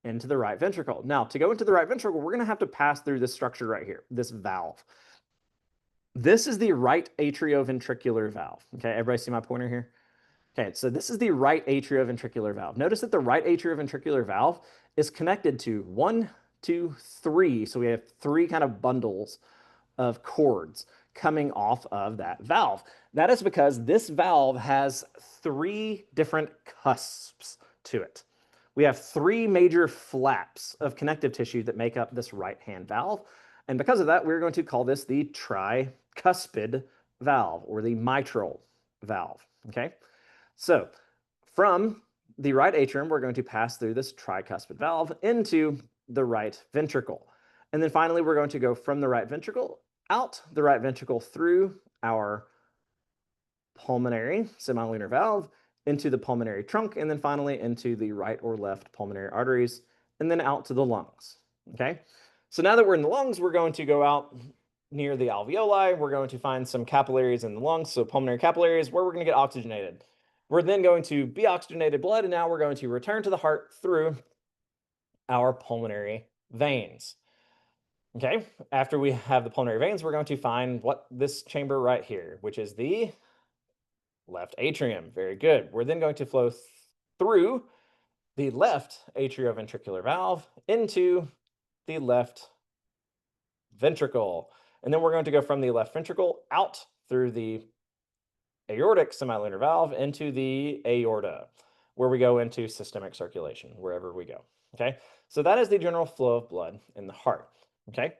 Into the right ventricle. Now, to go into the right ventricle, we're going to have to pass through this structure right here, this valve. This is the right atrioventricular valve. Okay, everybody see my pointer here? Okay, so this is the right atrioventricular valve. Notice that the right atrioventricular valve is connected to 1, 2, 3. So we have 3 kind of bundles of cords coming off of that valve. That is because this valve has 3 different cusps to it. We have 3 major flaps of connective tissue that make up this right-hand valve. And because of that, we're going to call this the tricuspid valve or the mitral valve, okay? So from the right atrium, we're going to pass through this tricuspid valve into the right ventricle. And then finally, we're going to go from the right ventricle out the right ventricle through our pulmonary semilunar valve into the pulmonary trunk, and then finally into the right or left pulmonary arteries, and then out to the lungs, okay? So now that we're in the lungs, we're going to go out near the alveoli. We're going to find some capillaries in the lungs, so pulmonary capillaries, where we're going to get oxygenated. We're then going to be oxygenated blood, and now we're going to return to the heart through our pulmonary veins. Okay, after we have the pulmonary veins, we're going to find what this chamber right here, which is the left atrium. Very good. We're then going to flow through the left atrioventricular valve into the left ventricle. And then we're going to go from the left ventricle out through the aortic semilunar valve into the aorta, where we go into systemic circulation, wherever we go. Okay, so that is the general flow of blood in the heart. Okay,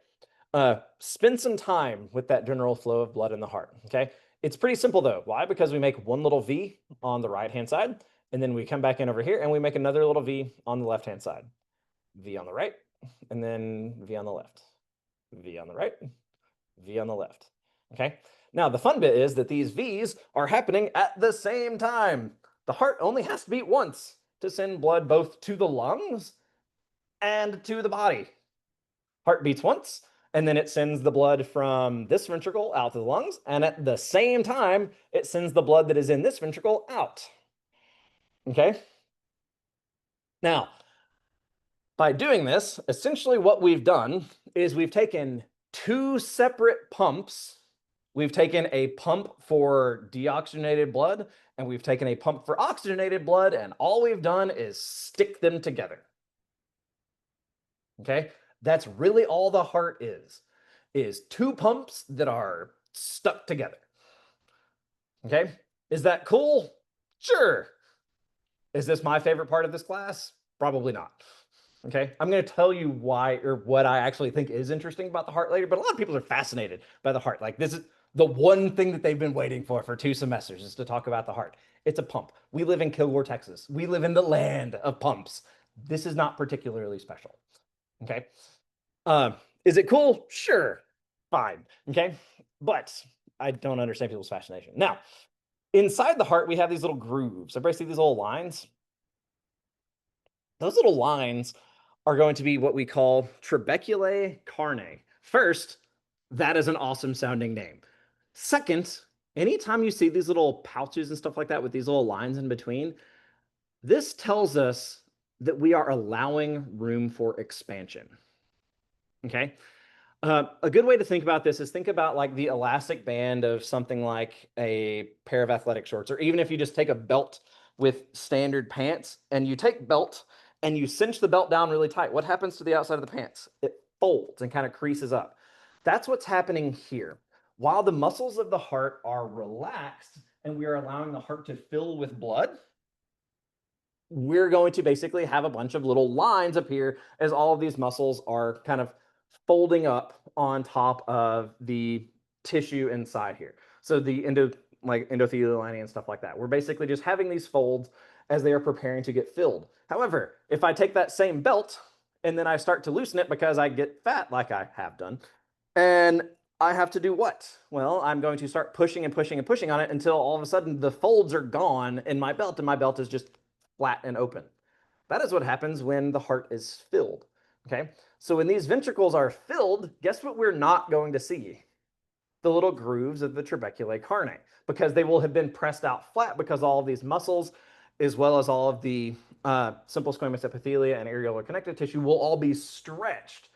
spend some time with that general flow of blood in the heart. Okay, it's pretty simple though. Why? Because we make one little V on the right-hand side, and then we come back in over here and we make another little V on the left-hand side. V on the right, and then V on the left. V on the right, V on the left. Okay, now the fun bit is that these V's are happening at the same time. The heart only has to beat once to send blood both to the lungs and to the body. Heart beats once, and then it sends the blood from this ventricle out to the lungs, and at the same time, it sends the blood that is in this ventricle out. Okay? Now, by doing this, essentially what we've done is we've taken 2 separate pumps. We've taken a pump for deoxygenated blood, and we've taken a pump for oxygenated blood, and all we've done is stick them together. Okay? That's really all the heart is 2 pumps that are stuck together. Okay? Is that cool? Sure. Is this my favorite part of this class? Probably not. Okay? I'm going to tell you why or what I actually think is interesting about the heart later, but a lot of people are fascinated by the heart. Like, this is the one thing that they've been waiting for 2 semesters is to talk about the heart. It's a pump. We live in Kilgore, Texas. We live in the land of pumps. This is not particularly special. Okay? Is it cool? Sure. Fine. Okay? But I don't understand people's fascination. Now, inside the heart, we have these little grooves. Everybody see these little lines? Those little lines are going to be what we call trabeculae carnae. First, that is an awesome sounding name. Second, anytime you see these little pouches and stuff like that with these little lines in between, this tells us that we are allowing room for expansion. Okay. A good way to think about this is think about like the elastic band of something like a pair of athletic shorts, or even if you just take a belt with standard pants and you take belt and you cinch the belt down really tight. What happens to the outside of the pants? It folds and kind of creases up. That's what's happening here. While the muscles of the heart are relaxed and we are allowing the heart to fill with blood, we're going to basically have a bunch of little lines appear as all of these muscles are kind of folding up on top of the tissue inside here. So the endothelial lining and stuff like that. We're basically just having these folds as they are preparing to get filled. However, if I take that same belt and then I start to loosen it because I get fat like I have done, and I have to do what? Well, I'm going to start pushing and pushing and pushing on it until all of a sudden the folds are gone in my belt and my belt is just flat and open. That is what happens when the heart is filled. Okay, so when these ventricles are filled, guess what we're not going to see? The little grooves of the trabeculae carnae, because they will have been pressed out flat because all of these muscles, as well as all of the simple squamous epithelia and areolar connective tissue, will all be stretched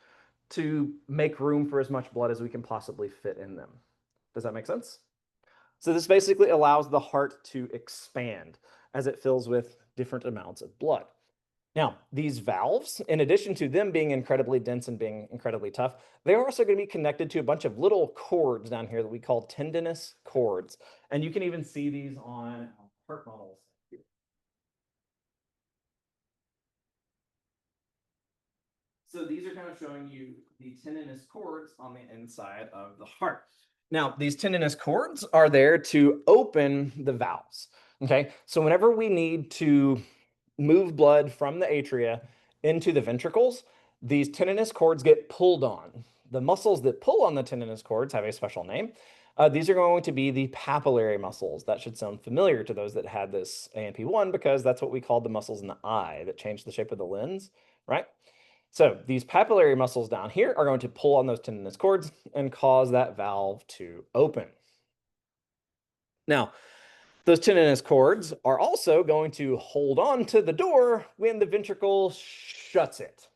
to make room for as much blood as we can possibly fit in them. Does that make sense? So this basically allows the heart to expand as it fills with different amounts of blood. Now, these valves, in addition to them being incredibly dense and being incredibly tough, they're also going to be connected to a bunch of little cords down here that we call tendinous cords. And you can even see these on heart models. So these are kind of showing you the tendinous cords on the inside of the heart. Now, these tendinous cords are there to open the valves. Okay, so whenever we need to move blood from the atria into the ventricles, these tendinous cords get pulled on. The muscles that pull on the tendinous cords have a special name. These are going to be the papillary muscles. That should sound familiar to those that had this ANP1 because that's what we called the muscles in the eye that change the shape of the lens, right? So these papillary muscles down here are going to pull on those tendinous cords and cause that valve to open. Now, those tendinous cords are also going to hold on to the door when the ventricle shuts it.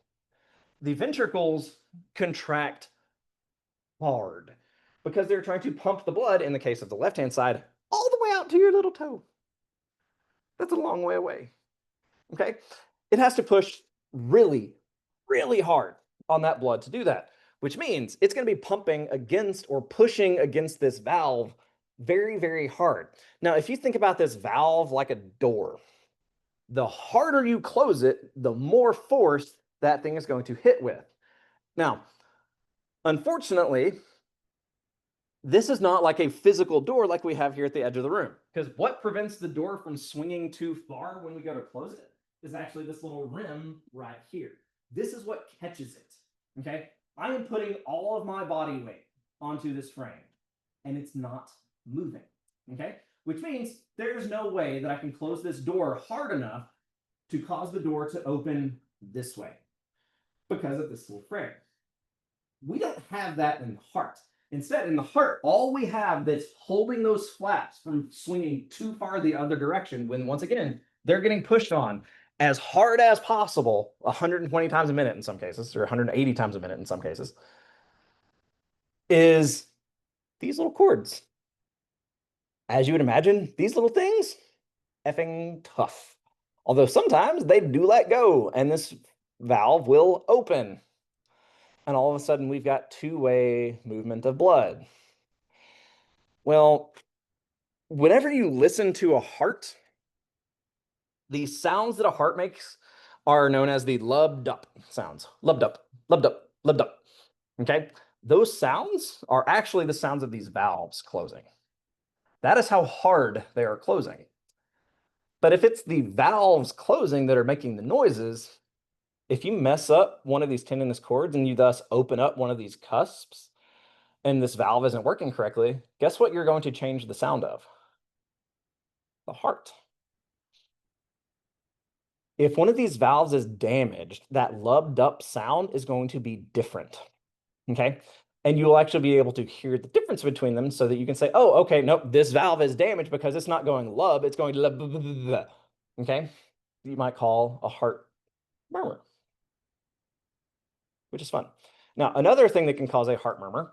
The ventricles contract hard because they're trying to pump the blood, in the case of the left-hand side, all the way out to your little toe. That's a long way away. Okay? It has to push really, really hard on that blood to do that, which means it's going to be pumping against or pushing against this valve very, very hard. Now, if you think about this valve like a door, the harder you close it, the more force that thing is going to hit with. Now, unfortunately, this is not like a physical door like we have here at the edge of the room, because what prevents the door from swinging too far when we go to close it is actually this little rim right here. This is what catches it, okay? I am putting all of my body weight onto this frame, and it's not moving, okay? Which means there's no way that I can close this door hard enough to cause the door to open this way because of this little frame. We don't have that in the heart. Instead, in the heart, all we have that's holding those flaps from swinging too far the other direction, when once again, they're getting pushed on as hard as possible, 120 times a minute in some cases, or 180 times a minute in some cases, is these little cords. As you would imagine, these little things, effing tough. Although sometimes they do let go, and this valve will open. And all of a sudden, we've got two-way movement of blood. Well, whenever you listen to a heart, the sounds that a heart makes are known as the lub-dup sounds. Lub-dup, lub-dup, lub-dup. Okay? Those sounds are actually the sounds of these valves closing. That is how hard they are closing. But if it's the valves closing that are making the noises, if you mess up one of these tendinous cords and you thus open up one of these cusps and this valve isn't working correctly, guess what you're going to change the sound of? The heart. If one of these valves is damaged, that lubbed up sound is going to be different, okay? And you'll actually be able to hear the difference between them so that you can say, oh, okay, nope, this valve is damaged because it's not going lub, it's going lub, okay? You might call a heart murmur, which is fun. Now, another thing that can cause a heart murmur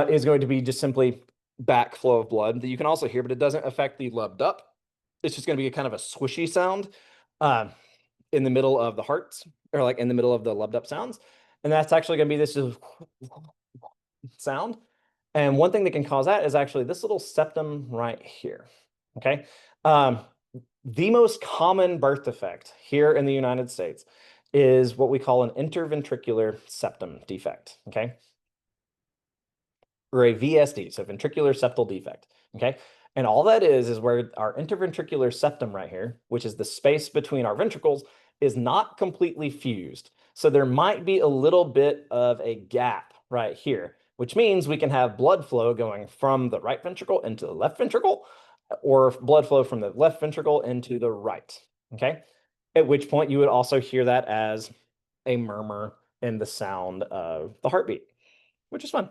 is going to be just simply backflow of blood that you can also hear, but it doesn't affect the lubbed up. It's just going to be a kind of a swishy sound uh, in the middle of the hearts, or like in the middle of the lubbed up sounds. And that's actually going to be this sound. And one thing that can cause that is actually this little septum right here. Okay. The most common birth defect here in the United States is what we call an interventricular septum defect. Okay. Or a VSD, so ventricular septal defect. Okay. And all that is where our interventricular septum right here, which is the space between our ventricles, is not completely fused. So there might be a little bit of a gap right here, which means we can have blood flow going from the right ventricle into the left ventricle, or blood flow from the left ventricle into the right. Okay. At which point you would also hear that as a murmur in the sound of the heartbeat, which is fun.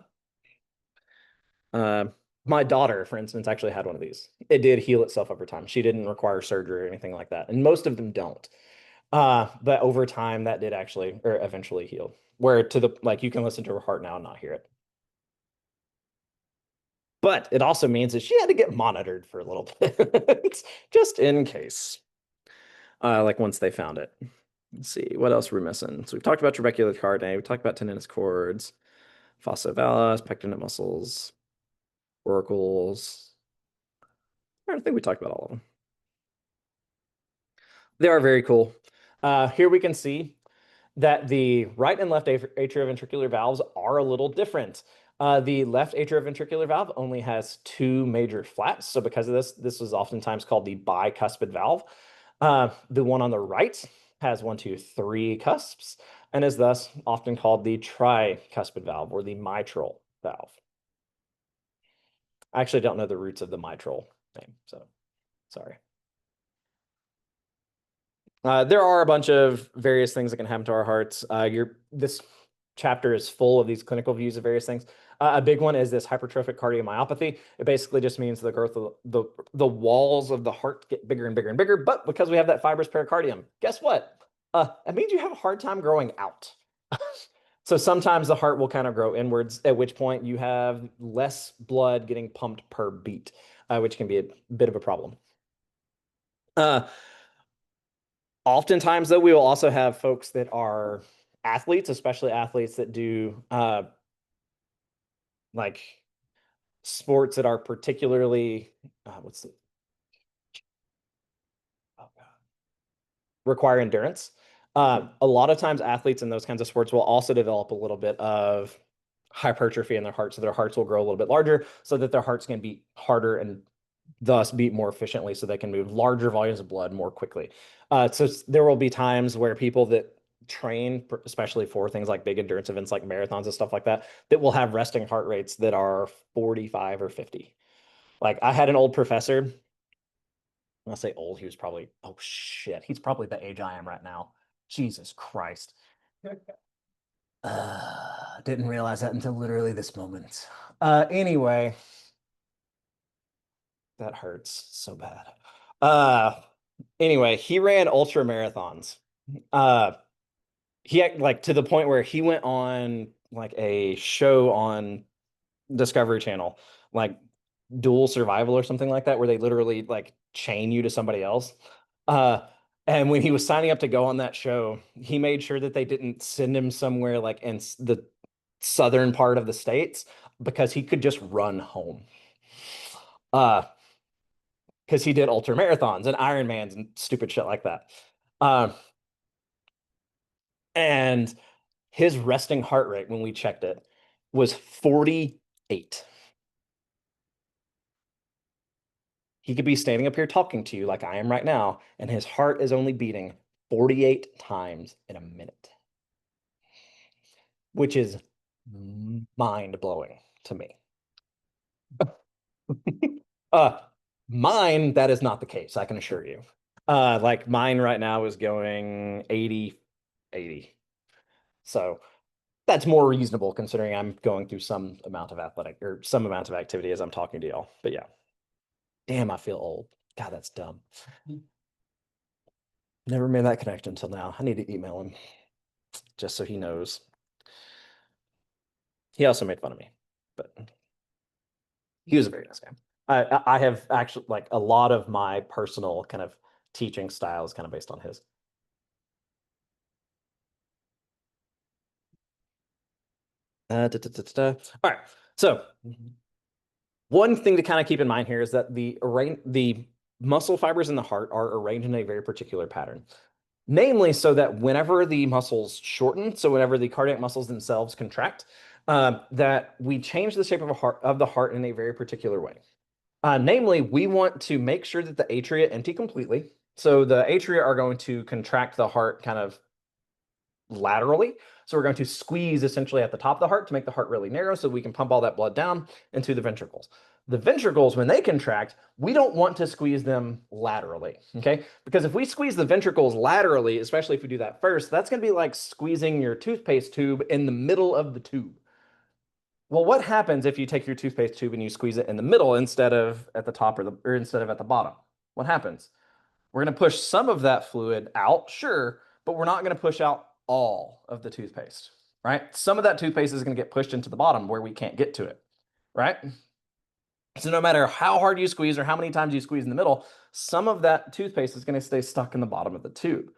My daughter, for instance, actually had one of these. It did heal itself over time. She didn't require surgery or anything like that. And most of them don't. But over time, that did actually, or eventually heal. Where to the, like, you can listen to her heart now and not hear it. But it also means that she had to get monitored for a little bit, just in case. Like once they found it. Let's see, what else are we missing? So we've talked about trabecular cardiac, we talked about tendinous cords, fossa valis, pectinate muscles, auricles. I don't think we talked about all of them. They are very cool. Here we can see that the right and left atrioventricular valves are a little different. The left atrioventricular valve only has two major flaps. So because of this, this is oftentimes called the bicuspid valve. The one on the right has one, two, three cusps and is thus often called the tricuspid valve or the mitral valve. I actually don't know the roots of the mitral name, so sorry. There are a bunch of various things that can happen to our hearts. This chapter is full of these clinical views of various things. A big one is this hypertrophic cardiomyopathy. It basically just means the growth of the walls of the heart get bigger and bigger and bigger. But because we have that fibrous pericardium, guess what? It means you have a hard time growing out. So sometimes the heart will kind of grow inwards, at which point you have less blood getting pumped per beat, which can be a bit of a problem. Oftentimes, though, we will also have folks that are athletes, especially athletes that do like sports that are particularly what's the oh God. Require endurance. A lot of times, athletes in those kinds of sports will also develop a little bit of hypertrophy in their heart, so their hearts will grow a little bit larger, so that their hearts can beat harder and thus beat more efficiently, so they can move larger volumes of blood more quickly. So there will be times where people that train, especially for things like big endurance events like marathons and stuff like that, that will have resting heart rates that are 45 or 50. Like I had an old professor. When I say old, he was probably, oh shit, he's probably the age I am right now. Jesus Christ. Didn't realize that until literally this moment. Anyway, that hurts so bad. Anyway, he ran ultra marathons. Uh, he had, like to the point where he went on like a show on Discovery Channel, like Dual Survival or something like that, where they literally like chain you to somebody else. Uh, and when he was signing up to go on that show, he made sure that they didn't send him somewhere like in the southern part of the states because he could just run home. Uh, because he did ultra marathons and Ironmans and stupid shit like that. Um, and his resting heart rate when we checked it was 48. He could be standing up here talking to you like I am right now, and his heart is only beating 48 times in a minute, which is mind blowing to me. uh, Mine, that is not the case, I can assure you. Like mine right now is going 80, 80. So that's more reasonable considering I'm going through some amount of athletic or some amount of activity as I'm talking to y'all. But yeah, damn, I feel old. God, that's dumb. Never made that connection until now. I need to email him just so he knows. He also made fun of me, but he was a very nice guy. I have actually like a lot of my personal kind of teaching style is kind of based on his. All right. So one thing to kind of keep in mind here is that the muscle fibers in the heart are arranged in a very particular pattern. Namely, so that whenever the muscles shorten, so whenever the cardiac muscles themselves contract, that we change the shape of the heart in a very particular way. Namely, we want to make sure that the atria empty completely. So the atria are going to contract the heart kind of laterally. So we're going to squeeze essentially at the top of the heart to make the heart really narrow so we can pump all that blood down into the ventricles. The ventricles, when they contract, we don't want to squeeze them laterally, okay? Because if we squeeze the ventricles laterally, especially if we do that first, that's going to be like squeezing your toothpaste tube in the middle of the tube. Well, what happens if you take your toothpaste tube and you squeeze it in the middle instead of at the top or instead of at the bottom? What happens? We're going to push some of that fluid out, sure, but we're not going to push out all of the toothpaste, right? Some of that toothpaste is going to get pushed into the bottom where we can't get to it, right? So no matter how hard you squeeze or how many times you squeeze in the middle, some of that toothpaste is going to stay stuck in the bottom of the tube.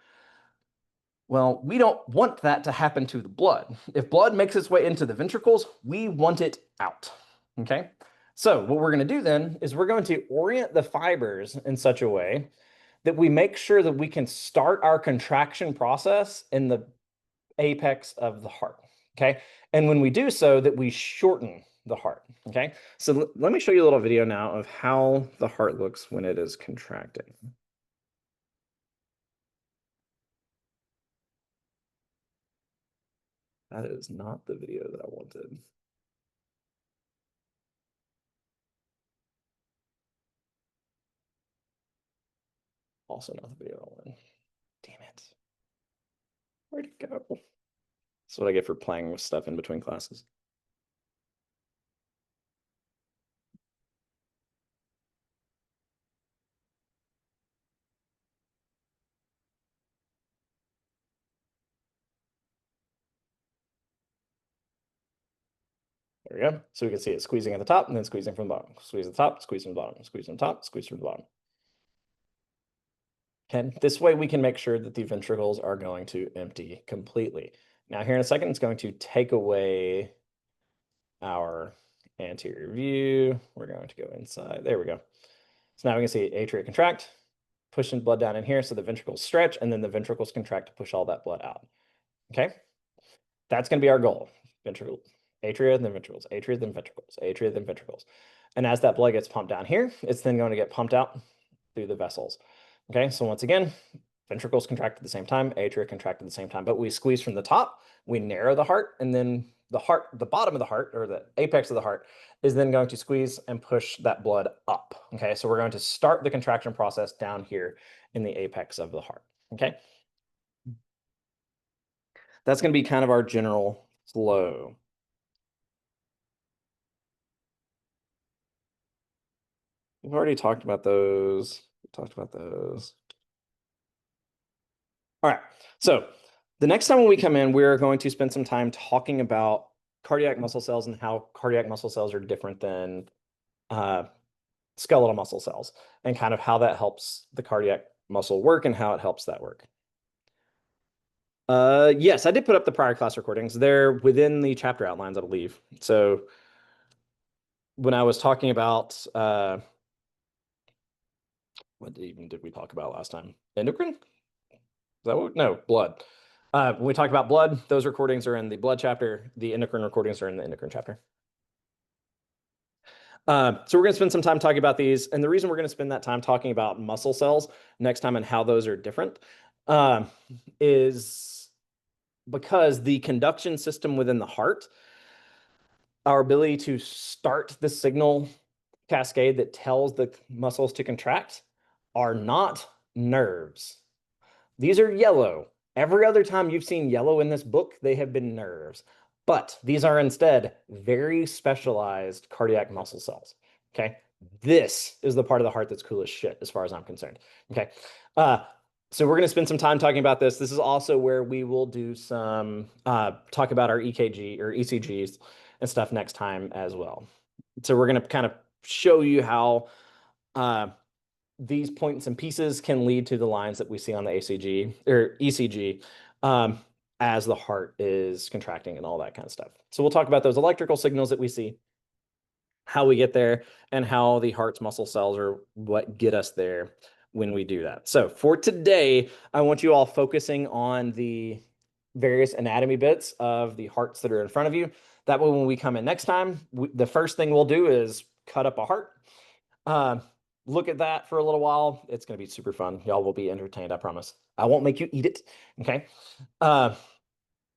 Well, we don't want that to happen to the blood. If blood makes its way into the ventricles, we want it out, okay? So what we're going to do then is we're going to orient the fibers in such a way that we make sure that we can start our contraction process in the apex of the heart, okay? And when we do so, that we shorten the heart, okay? So let me show you a little video now of how the heart looks when it is contracting. That is not the video that I wanted. Also not the video I wanted. Damn it. Where'd it go? That's what I get for playing with stuff in between classes. There we go. So we can see it squeezing at the top and then squeezing from the bottom. Squeeze at the top, squeeze from the bottom, squeeze from the top, squeeze from the bottom. Okay, this way we can make sure that the ventricles are going to empty completely. Now here in a second, it's going to take away our anterior view. We're going to go inside. There we go. So now we can see atria contract, pushing blood down in here so the ventricles stretch, and then the ventricles contract to push all that blood out. Okay, that's going to be our goal. Ventricle, atria, then ventricles, atria, then ventricles, atria, then ventricles. And as that blood gets pumped down here, it's then going to get pumped out through the vessels. Okay, so once again, ventricles contract at the same time, atria contract at the same time, but we squeeze from the top, we narrow the heart, and then the heart, the bottom of the heart, or the apex of the heart, is then going to squeeze and push that blood up. Okay, so we're going to start the contraction process down here in the apex of the heart. Okay, that's going to be kind of our general flow. We've already talked about those. We talked about those. All right, so the next time when we come in, we're going to spend some time talking about cardiac muscle cells and how cardiac muscle cells are different than skeletal muscle cells and kind of how that helps the cardiac muscle work and how it helps that work. Yes, I did put up the prior class recordings. They're within the chapter outlines, I believe. So when I was talking about what did we talk about last time? Endocrine? Is that what? No, blood. When we talk about blood, those recordings are in the blood chapter. The endocrine recordings are in the endocrine chapter. So we're going to spend some time talking about these. And the reason we're going to spend that time talking about muscle cells next time and how those are different is because the conduction system within the heart, our ability to start the signal cascade that tells the muscles to contract, are not nerves. These are yellow. Every other time you've seen yellow in this book, they have been nerves. But these are instead very specialized cardiac muscle cells. Okay. This is the part of the heart that's cool as shit, as far as I'm concerned. Okay. So we're going to spend some time talking about this. This is also where we will do some talk about our EKG or ECGs and stuff next time as well. So we're going to kind of show you how these points and pieces can lead to the lines that we see on the ACG or ECG as the heart is contracting and all that kind of stuff. So we'll talk about those electrical signals that we see, how we get there, and how the heart's muscle cells are what get us there when we do that. So for today, I want you all focusing on the various anatomy bits of the hearts that are in front of you. That way, when we come in next time, the first thing we'll do is cut up a heart. Look at that for a little while. It's going to be super fun. Y'all will be entertained, I promise. I won't make you eat it, okay?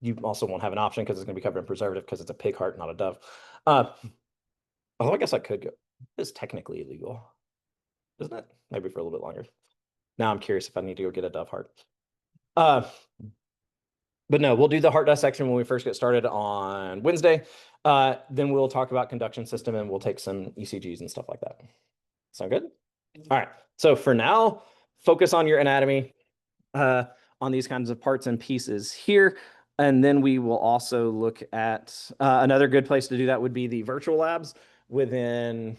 You also won't have an option because it's going to be covered in preservative because it's a pig heart, not a dove. Although I guess I could go. It's technically illegal, isn't it? Maybe for a little bit longer. Now I'm curious if I need to go get a dove heart. But no, we'll do the heart dissection when we first get started on Wednesday. Then we'll talk about conduction system and we'll take some ECGs and stuff like that. Sound good? All right. So for now, focus on your anatomy on these kinds of parts and pieces here. And then we will also look at another good place to do that would be the virtual labs within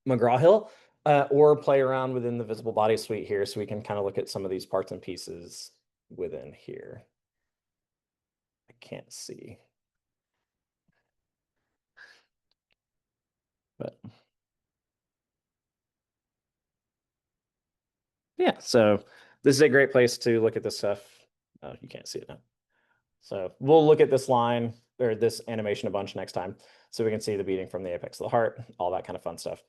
McGraw-Hill or play around within the Visible Body Suite here so we can kind of look at some of these parts and pieces within here. I can't see. But yeah, so this is a great place to look at this stuff. Oh, you can't see it now. So we'll look at this line or this animation a bunch next time so we can see the beating from the apex of the heart, all that kind of fun stuff.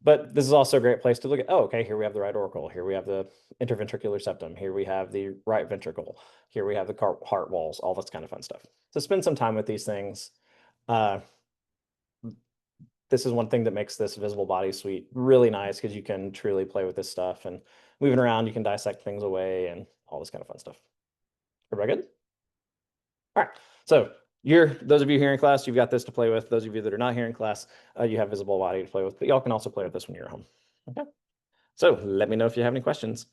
But this is also a great place to look at, oh, okay, here we have the right auricle. Here we have the interventricular septum. Here we have the right ventricle. Here we have the heart walls, all this kind of fun stuff. So spend some time with these things. This is one thing that makes this Visible Body Suite really nice because you can truly play with this stuff and moving around, you can dissect things away and all this kind of fun stuff. Everybody good? All right. So those of you here in class, you've got this to play with. Those of you that are not here in class, you have Visible Body to play with, but y'all can also play with this when you're at home. Okay. So let me know if you have any questions.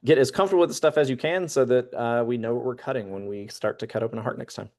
Get as comfortable with the stuff as you can so that we know what we're cutting when we start to cut open a heart next time.